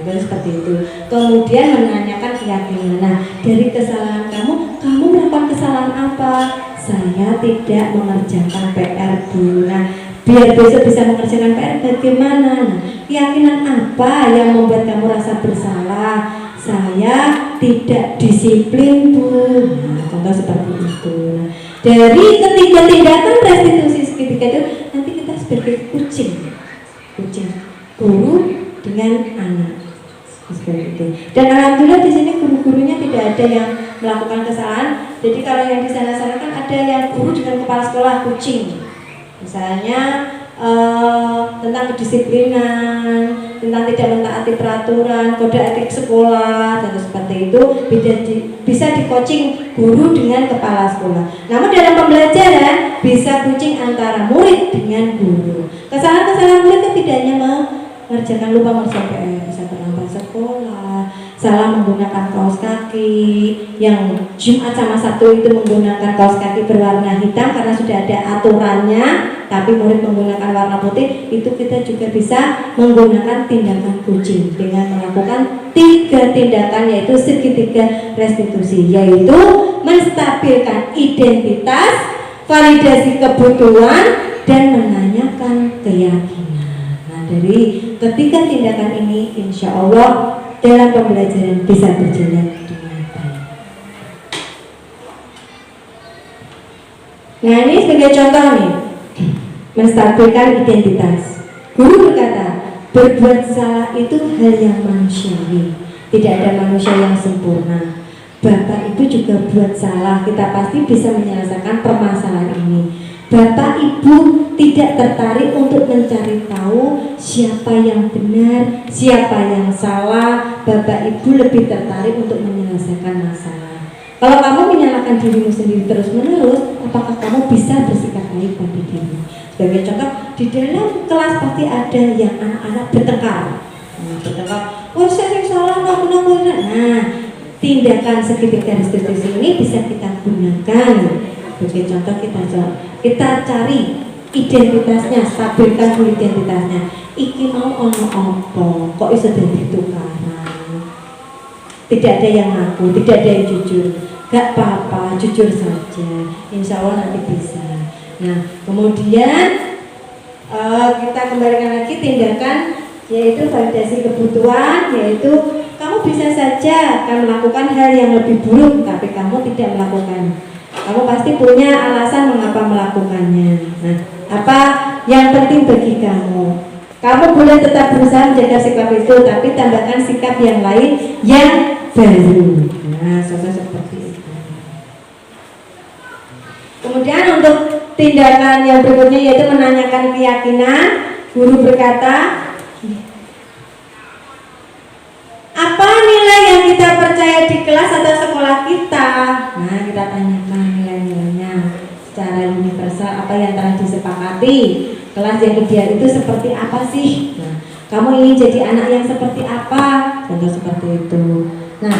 seperti itu. Kemudian menanyakan keyakinan. Nah, dari kesalahan kamu melakukan kesalahan apa? Saya tidak mengerjakan PR Bu. Nah, biar besok bisa mengerjakan PR bagaimana? Nah, keyakinan apa yang membuat kamu rasa bersalah? Saya tidak disiplin Bu. Nah, contoh seperti itu. Nah, dari ketiga tindakan restitusi segitiga itu nanti kita sebagai kucing guru dengan anak seperti itu. Dan alhamdulillah di sini guru-gurunya tidak ada yang melakukan kesalahan. Jadi kalau yang di sana-sana kan ada yang guru dengan kepala sekolah kucing, misalnya tentang kedisiplinan, tentang tidak mentaati peraturan, kode etik sekolah, dan seperti itu bisa di-coaching guru dengan kepala sekolah. Namun dalam pembelajaran bisa coaching antara murid dengan guru. Kesalahan-kesalahan murid kan tidak hanya mengerjakan lupa mengerjakan PR, bisa terlambat sekolah, salah menggunakan kaos kaki, yang Jumat sama Sabtu itu menggunakan kaos kaki berwarna hitam karena sudah ada aturannya, tapi murid menggunakan warna putih, itu kita juga bisa menggunakan tindakan kucing dengan melakukan 3 tindakan, yaitu segitiga restitusi, yaitu menstabilkan identitas, validasi kebutuhan, dan menanyakan keyakinan. Nah, dari ketiga tindakan ini insya Allah dalam pembelajaran bisa berjalan dengan baik. Nah, ini sebagai contoh nih, menstabilkan identitas. Guru berkata, berbuat salah itu hal yang manusiawi, tidak ada manusia yang sempurna. Bapak Ibu juga buat salah, kita pasti bisa menyelesaikan permasalahan ini. Bapak Ibu tidak tertarik untuk mencari tahu siapa yang benar, siapa yang salah. Bapak Ibu lebih tertarik untuk menyelesaikan masalah. Kalau kamu menyalahkan dirimu sendiri terus-menerus, apakah kamu bisa bersikap baik pada dirimu? Sebagai contoh, di dalam kelas pasti ada yang anak-anak bertengkar. Oh saya salah, Nah, tindakan segitiga restitusi ini bisa kita gunakan Sebagai contoh kita cari identitasnya, stabilkan dulu identitasnya. Iki mau ono opo, kok iso dadi tukaran. Tidak ada yang ngaku, tidak ada yang jujur. Gak apa-apa, jujur saja. Insya Allah nanti bisa. Nah, kemudian kita kembalikan lagi tindakan, yaitu validasi kebutuhan, yaitu kamu bisa saja akan melakukan hal yang lebih buruk, tapi kamu tidak melakukan. Kamu pasti punya alasan mengapa melakukannya. Nah, apa yang penting bagi kamu? Kamu boleh tetap berusaha menjaga sikap itu, tapi tambahkan sikap yang lain yang baru. Nah, seperti itu. Kemudian untuk tindakan yang berikutnya yaitu menanyakan keyakinan. Guru berkata, apa nilai yang kita percaya di kelas atau sekolah kita? Nah, kita tanyakan nilai-nilainya secara universal, apa yang telah disepakati. Kelas yang ideal itu seperti apa sih? Nah, kamu ingin jadi anak yang seperti apa? Contoh seperti itu. Nah,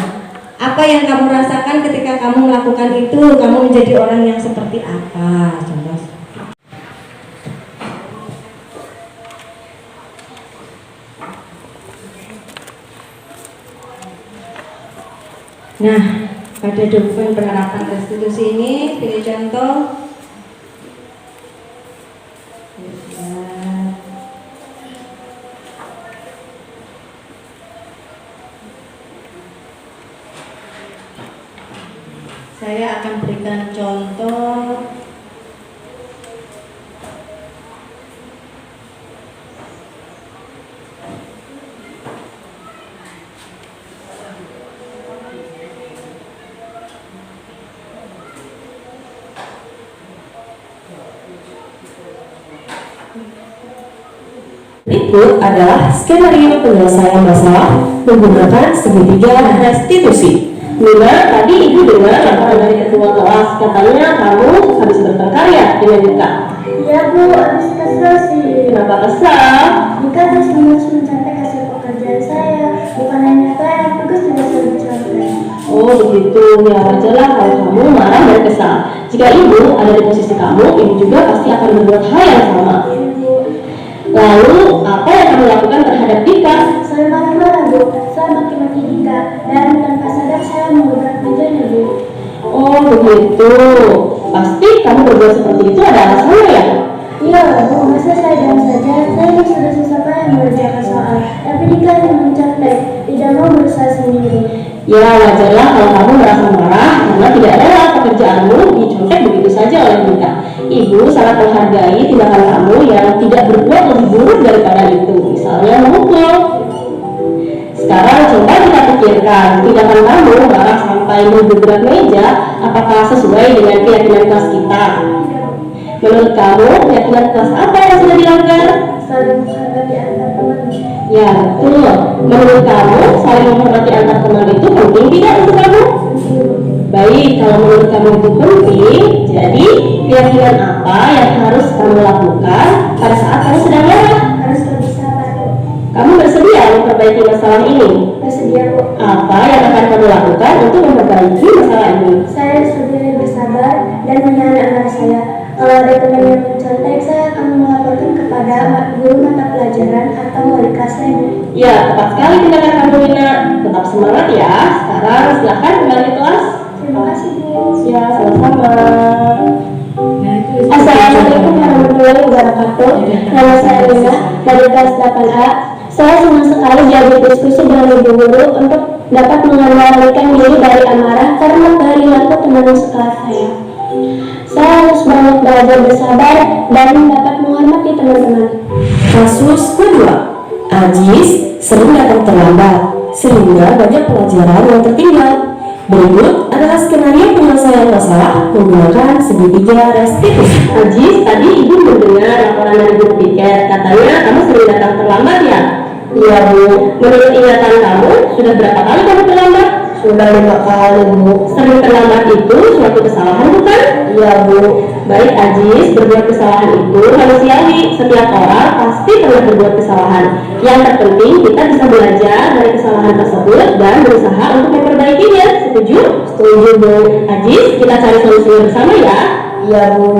apa yang kamu rasakan ketika kamu melakukan itu? Kamu menjadi orang yang seperti apa? Contoh. Nah, pada dokumen penerapan restitusi ini, pilih contoh. Saya akan berikan contoh. Berikut adalah skenario penyelesaian masalah menggunakan segitiga restitusi. Nina, tadi ibu dengar laporan dari ketua kelas, katanya kamu habis berkarya dengan Dika. Iya Bu, habis kesel sih. Kenapa kesal? Dika terus mencapai hasil pekerjaan saya. Bukan hanya saya, tugas juga sudah dicapai. Oh begitu, ya wajarlah kalau kamu marah dan kesal. Jika ibu ada di posisi kamu, ibu juga pasti akan berbuat hal yang sama. Lalu, apa yang kamu lakukan terhadap Dika? Saya marah-marah Bu, saya maki-maki Dika, dan tanpa sadar saya menggugat mejanya Bu. Oh begitu, pasti kamu berbuat seperti itu ada alasannya ya? Iya Bu, masa saya diam saja? Saya ini sudah susah payah mengerjakan soal, tapi Dika yang mencontek, tidak mau berusaha sendiri. Ya wajarlah kalau kamu merasa marah karena tidak rela pekerjaanmu dicontek begitu saja oleh Dika. Ibu sangat menghargai tindakan kamu yang tidak berbuat lebih buruk daripada itu, misalnya memukul. Sekarang coba kita pikirkan, tindakan kamu marah sampai menggebrak meja, apakah sesuai dengan keyakinan kelas kita? Menurut kamu, keyakinan kelas apa yang sudah dilanggar? Saling menghargai antar teman. Ya betul. Menurut kamu, saling menghormati antar teman itu penting tidak untuk kamu? Baik, kalau menurut kamu itu penting, jadi keyakinan apa yang harus kamu lakukan pada saat kamu sedang marah? Harus lebih sabar Bu. Kamu bersedia memperbaiki masalah ini? Bersedia Bu. Apa yang akan kamu lakukan untuk memperbaiki masalah ini? Saya lebih bersabar dan menahan amarah saya. Kalau ada teman yang mencontek, saya akan melaporkan kepada guru mata pelajaran atau wali kelas lainnya. Ya, tepat sekali tindakan kamu, Nina. Tetap semangat ya. Sekarang silahkan kembali ke kelas. Terima kasih Bu. Ya, sama-sama. Assalamualaikum warahmatullahi wabarakatuh. Nama saya Lina dari kelas 8A. Saya senang sekali diajak diskusi dengan ibu guru untuk dapat mengendalikan diri dari amarah karena perilaku teman sekelas saya. Saya harus banyak belajar bersabar dan dapat menghormati teman-teman. Kasus kedua, Ajis sering datang terlambat sehingga banyak pelajaran yang tertinggal. Berikut adalah skenario penyelesaian masalah menggunakan segitiga restitusi. Ajis, tadi ibu mendengar laporan dari guru piket, katanya kamu sering datang terlambat ya? Iya Bu. Menurut ingatan kamu, sudah berapa kali kamu terlambat? Sudah 5 kali Bu. Sering terlambat itu suatu kesalahan bukan? Iya Bu. Baik Ajis, berbuat kesalahan itu manusiawi. Setiap orang pasti pernah berbuat kesalahan. Yang terpenting kita bisa belajar dari kesalahan tersebut dan berusaha untuk memperbaikinya. Setuju? Setuju Bu. Ajis, kita cari solusinya bersama ya. Iya Bu.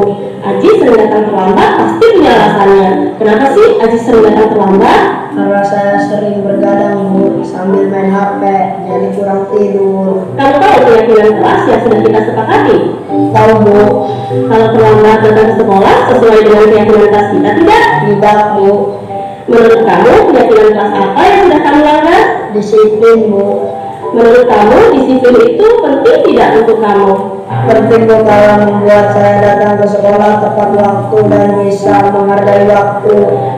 Aji sering datang terlambat pasti punya alasannya. Kenapa sih Aji sering datang terlambat? Karena saya sering bergadang Bu, sambil main HP, jadi kurang tidur. Kamu tahu keyakinan kelas yang sudah kita sepakati? Tahu Bu? Kalau terlambat datang ke sekolah sesuai dengan keyakinan kelas kita tidak? Tidak Bu. Menurut kamu keyakinan kelas apa yang sudah kamu langgar? Disiplin Bu. Menurut kamu disiplin itu penting tidak untuk kamu? Penting Bu kalau membuat saya datang ke sekolah tepat waktu dan bisa menghargai waktu.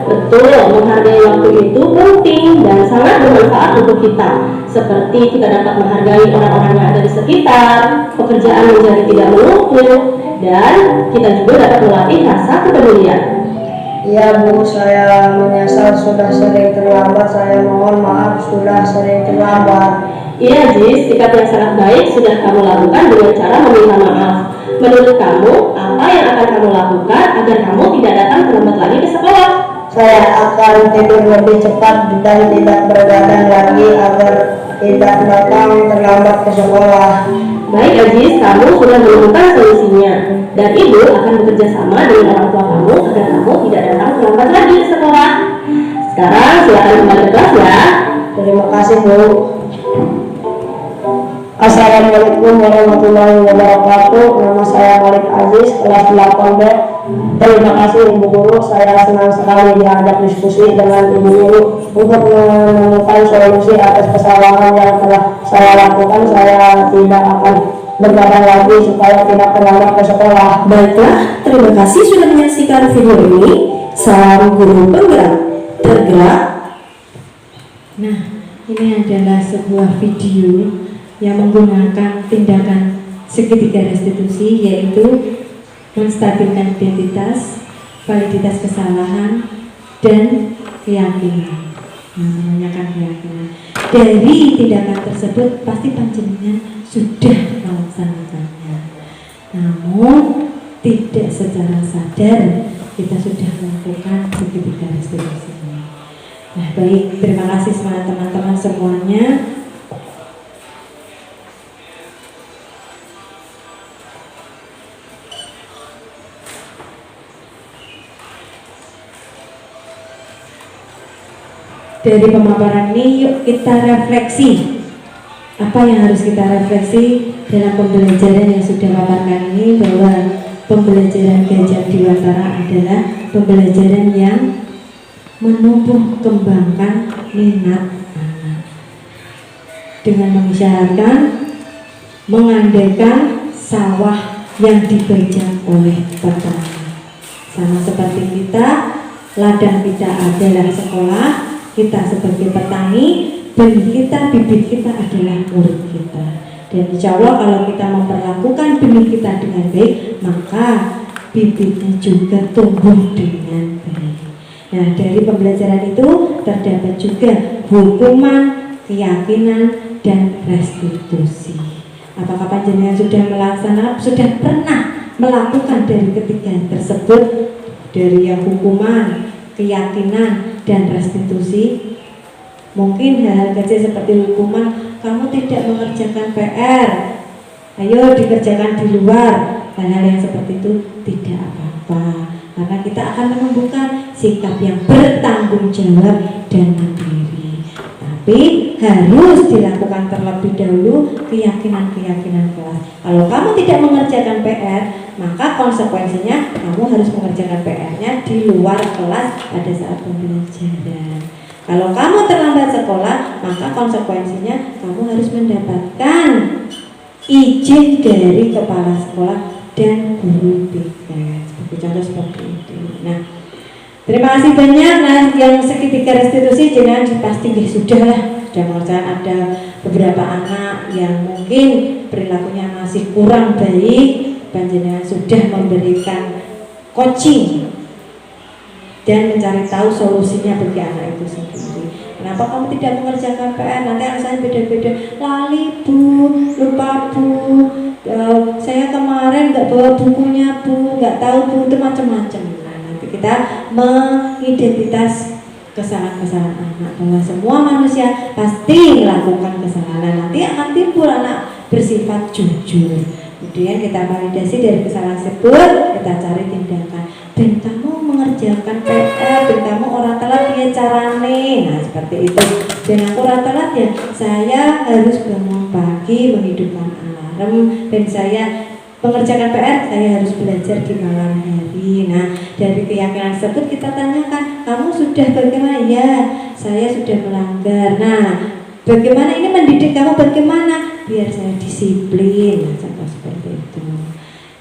Betul, menghargai waktu itu penting dan sangat bermanfaat untuk kita. Seperti kita dapat menghargai orang-orang yang ada di sekitar, pekerjaan menjadi tidak menumpuk, dan kita juga dapat melatih rasa kepedulian. Iya Bu, saya menyesal sudah sering terlambat. Saya mohon maaf sudah sering terlambat. Iya Jis, sikap yang sangat baik sudah kamu lakukan dengan cara meminta maaf. Menurut kamu, apa yang akan kamu lakukan agar kamu tidak datang terlambat lagi ke sekolah? Saya akan tidur lebih cepat dan tidak bergadang lagi agar tidak datang terlambat ke sekolah. Baik Ajis, kamu sudah menemukan solusinya. Dan ibu akan bekerja sama dengan orang tua kamu agar kamu tidak datang terlambat lagi ke sekolah. Sekarang silakan kembali ke kelas ya. Terima kasih Bu. Assalamualaikum warahmatullahi wabarakatuh. Nama saya Malik Aziz, kelas 8B. Terima kasih Ibu Guru. Saya senang sekali diajak diskusi dengan Ibu Guru untuk menemukan solusi atas kesalahan yang telah saya lakukan. Saya tidak akan bergadang lagi supaya tidak terlambat ke sekolah. Baiklah, terima kasih sudah menyaksikan video ini. Salam guru penggerak, tergerak. Nah, ini adalah sebuah video yang menggunakan tindakan segitiga restitusi, yaitu menstabilkan identitas, validitas kesalahan, dan keyakinan. Menanyakan keyakinan. Dari tindakan tersebut pasti panjenengan sudah melaksanakannya. Namun tidak secara sadar kita sudah melakukan segitiga restitusi ini. Nah, baik, terima kasih semangat teman-teman semuanya. Dari pemaparan ini yuk kita refleksi. Apa yang harus kita refleksi dalam pembelajaran yang sudah paparkan ini, bahwa pembelajaran Gajah Dewantara adalah pembelajaran yang menumbuh kembangkan minat anak dengan mengisyaratkan, mengandaikan sawah yang dibajak oleh petani. Sama seperti kita, ladang kita adalah sekolah, kita sebagai petani, benih kita, bibit kita adalah murid kita. Dan insya Allah kalau kita memperlakukan benih kita dengan baik, maka bibitnya juga tumbuh dengan baik. Nah, dari pembelajaran itu terdapat juga hukuman, keyakinan, dan restitusi. Apakah panjenengan sudah melaksanakan, sudah pernah melakukan dari ketiga tersebut, dari yang hukuman, keyakinan, dan restitusi? Mungkin hal-hal kecil seperti hukuman, kamu tidak mengerjakan PR, ayo dikerjakan di luar. Hal-hal yang seperti itu tidak apa-apa, karena kita akan menumbuhkan sikap yang bertanggung jawab dan mandiri. Tapi harus dilakukan terlebih dahulu keyakinan-keyakinan kelas. Kalau kamu tidak mengerjakan PR, maka konsekuensinya kamu harus mengerjakan PR-nya di luar kelas pada saat pembelajaran. Kalau kamu terlambat sekolah, maka konsekuensinya kamu harus mendapatkan izin dari kepala sekolah dan guru piket. Seperti contoh seperti itu. Nah, terima kasih banyak. Nah, yang segitiga restitusi jangan pasti sudah mengerjakan. Ada beberapa anak yang mungkin perilakunya masih kurang baik, panjenengan sudah memberikan coaching dan mencari tahu solusinya bagi anak itu sendiri. Kenapa kamu tidak mengerjakan PR? Nanti alasannya beda-beda. Lali bu, lupa bu, saya kemarin nggak bawa bukunya bu, nggak tahu bu, itu macam-macam. Nah, nanti kita mengidentitas kesalahan-kesalahan anak, bahwa semua manusia pasti melakukan kesalahan. Nanti akan timbul anak bersifat jujur. Kemudian kita validasi dari kesalahan tersebut, kita cari tindakan. Dan kamu mengerjakan PR, dan kamu orang telat ya carane. Nah seperti itu. Dan aku orang telat ya, saya harus bangun pagi menghidupkan alarm, dan saya mengerjakan PR, saya harus belajar di malam hari. Nah dari keyakinan tersebut kita tanyakan, kamu sudah bagaimana? Ya, saya sudah melanggar. Nah bagaimana ini mendidik kamu bagaimana? Biar saya disiplin. Nah, contoh seperti itu.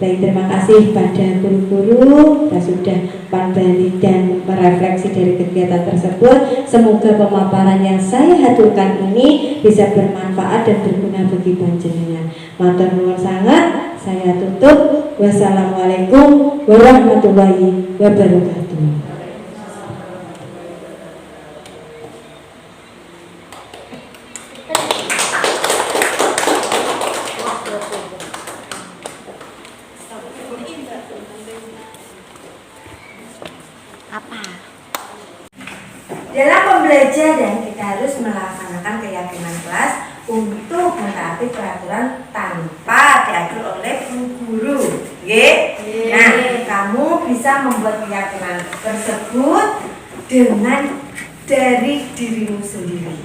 Baik, terima kasih pada guru-guru yang sudah membalik dan merefleksi dari kegiatan tersebut. Semoga pemaparan yang saya haturkan ini bisa bermanfaat dan berguna bagi panjenengan. Matur nuwun sangat. Saya tutup. Wassalamualaikum warahmatullahi wabarakatuh. Dalam pembelajaran kita harus melaksanakan keyakinan kelas untuk mentaati peraturan tanpa diatur oleh guru. Nah, kamu bisa membuat keyakinan tersebut dengan dari dirimu sendiri.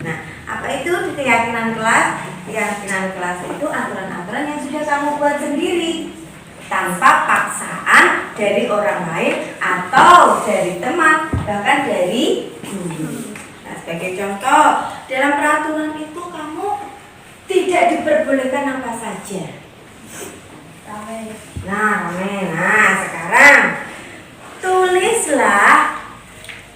Nah, apa itu keyakinan kelas? Keyakinan kelas itu aturan-aturan yang sudah kamu buat sendiri, tanpa paksaan dari orang lain atau dari teman, bahkan dari guru. Nah, sebagai contoh, dalam peraturan itu kamu tidak diperbolehkan apa saja. Nah, sekarang tulislah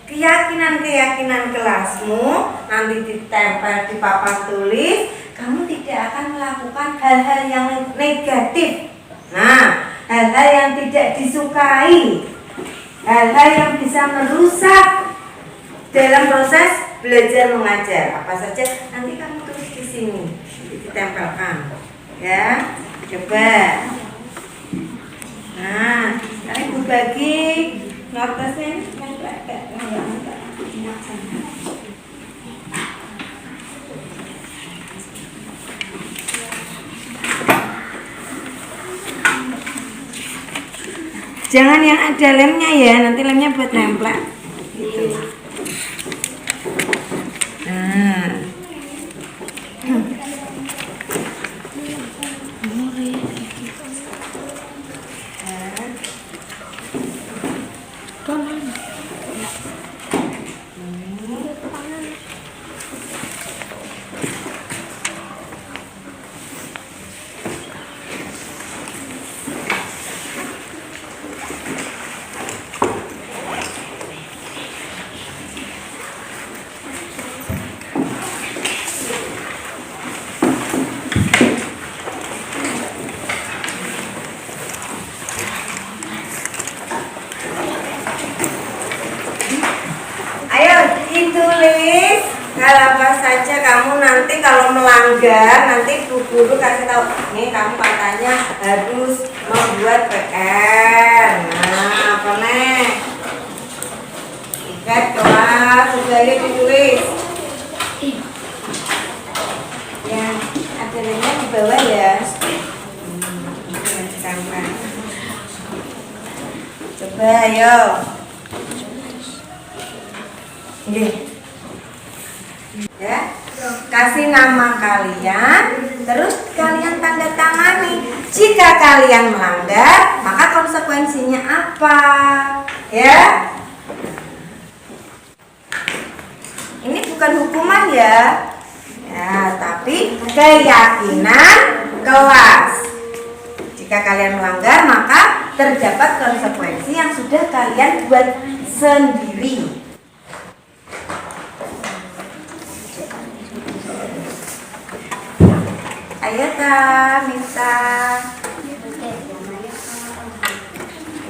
keyakinan-keyakinan kelasmu, nanti ditempel di papan tulis. Kamu tidak akan melakukan hal-hal yang negatif. Nah, hal-hal yang tidak disukai, hal-hal yang bisa merusak dalam proses belajar mengajar. Apa saja nanti kamu tulis di sini, ditempelkan, ya. Coba. Nah, sekarang ibu bagi notasnya ini. Jangan yang ada lemnya ya, nanti lemnya buat nempel. Gitu. Nah. Tulis hal apa saja kamu nanti kalau melanggar, nanti bu guru kasih tahu, nih kamu katanya harus membuat PR. Nah, apa nih? Ikat kelas, sudah ditulis. Ya, ada lemnya di bawah ya. Coba ayo. Ya, kasih nama kalian, terus kalian tanda tangani. Jika kalian melanggar, maka konsekuensinya apa? Ya, ini bukan hukuman ya, tapi keyakinan kelas. Jika kalian melanggar, maka terdapat konsekuensi yang sudah kalian buat sendiri. Ayo ta, minta.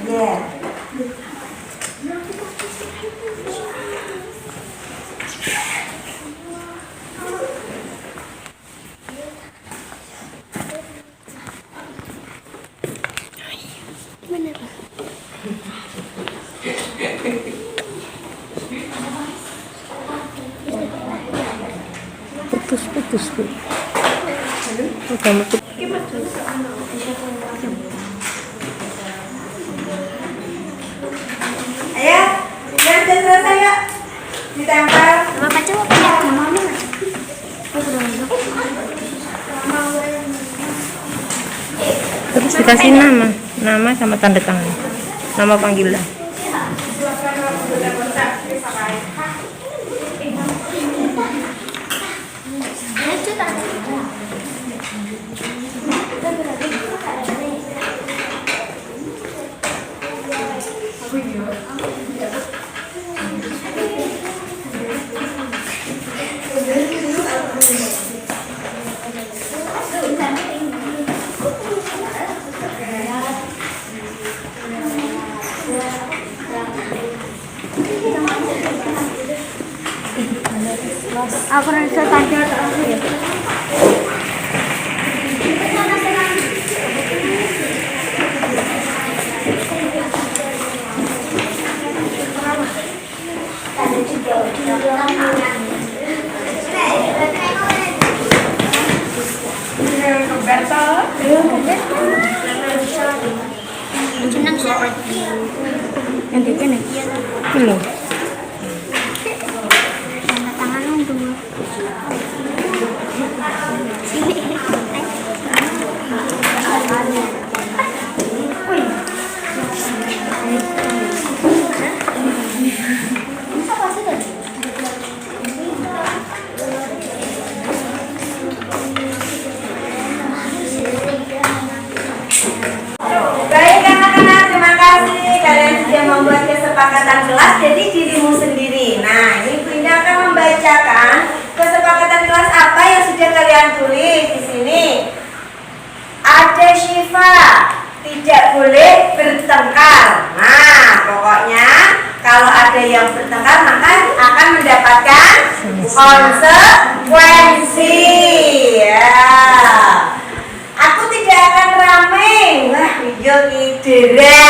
Ya. Putus. Dikasih nama sama tanda tangan, nama panggilan. Aku rasa tadi ada aku ya. Yang tiga nih. Belum. Baik anak-anak, terima kasih kalian sudah membuat kesepakatan kelas jadi dirimu sendiri. Nah, ini Bu Indah akan membacakan kesepakatan kelas apa yang sudah kalian tulis di sini. Ada Syifa, tidak boleh bertengkar. Nah, pokoknya kalau ada yang bertengkar maka akan mendapatkan konsekuensi. Ya. Aku tidak akan ramai. Wah, video dera.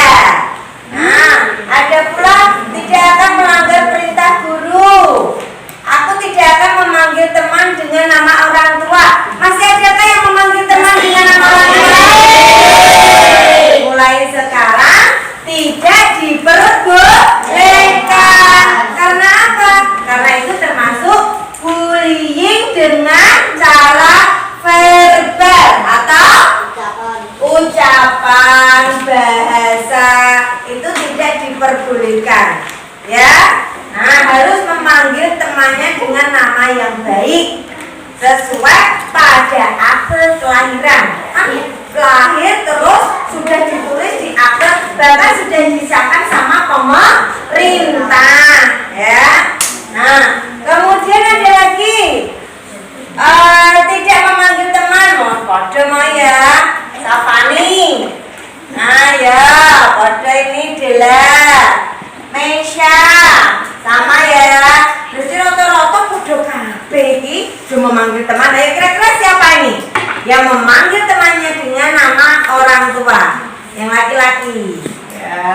Nah, ada pula tidak akan melanggar perintah guru. Aku tidak akan memanggil teman dengan nama orang tua. Masih adakah yang memanggil teman dengan nama orang tua? Mulai sekarang tidak diperbolehkan. Karena apa? Karena itu termasuk bullying dengan cara verbal atau ucapan bahasa itu tidak diperbolehkan, ya. Nah, harus memanggil temannya dengan nama yang baik sesuai pada akte kelahiran. Lahir terus sudah ditulis di akte, bahkan sudah disahkan sama pemerintah, ya. Nah, kemudian ada lagi tidak memanggil teman, kode Maya, Safani. Nah ya, kode ini Dela, Mesya, sama ya. Berarti rata-rata kode KB ini cuma memanggil teman. Ayo kira-kira siapa ini yang memanggil temannya dengan nama orang tua? Yang laki-laki. Ya.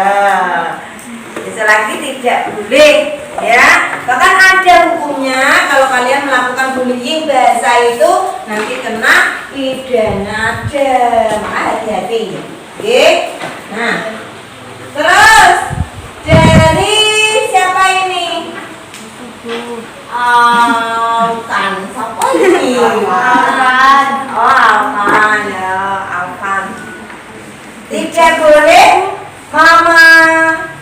Bisa lagi tidak boleh, ya. Bahkan ada hukumnya kalau kalian melakukan bullying bahasa itu nanti kena pidana denda. Hati-hati. Oke. Nah, terus dari siapa ini? Alkan. Siapa ini? Alkan. Oh, Alkan ya, Alkan. Tidak boleh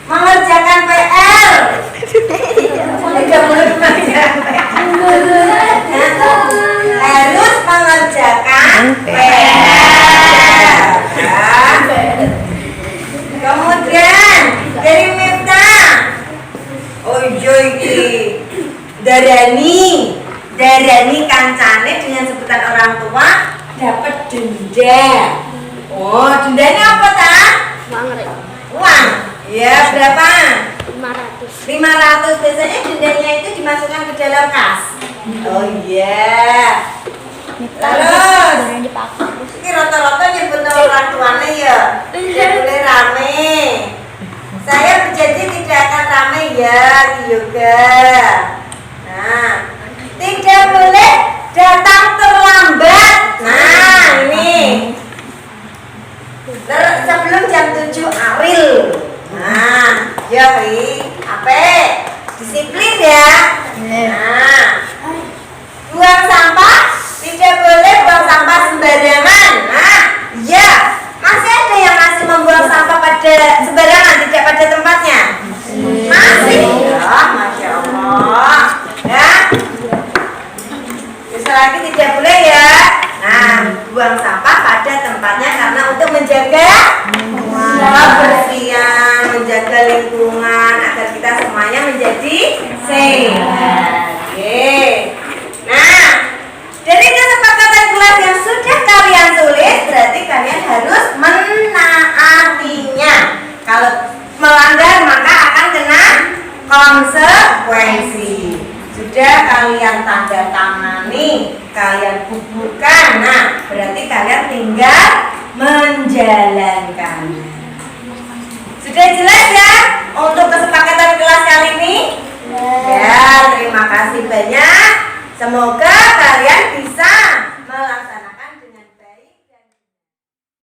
mengerjakan PR. Tidak boleh mengerjakan PR. Harus mengerjakan PR. Kemudian dari Miftah. Oh iya iki. Darani kancane dengan sebutan orang tua dapat denda. Oh, dendanya apa tak? Uang. Ya, berapa? 500. Biasanya dendanya itu dimasukkan ke dalam kas. Oh iya. Terus ini rata-rata nyebut nama orang tuanya ya. Tidak boleh rame. Saya berjanji tidak akan rame ya, Yoga. Nah, tidak boleh datang terlambat. Nah, ini sebelum jam 7 Aril. Nah, ya apa? Disiplin ya. Nah, buang sampah tidak boleh buang sampah sembarangan. Nah, ya masih ada menjaga kebersihan, menjaga lingkungan agar kita semuanya menjadi sehat. Oke. Nah, dari kesepakatan kelas yang sudah kalian tulis, berarti kalian harus menaatinya. Kalau melanggar maka akan kena konsekuensi. Sudah kalian tanda tangani, kalian bubuhkan. Nah, berarti kalian tinggal menjalankannya. Sudah jelas ya untuk kesepakatan kelas kali ini? Ya, terima kasih banyak. Semoga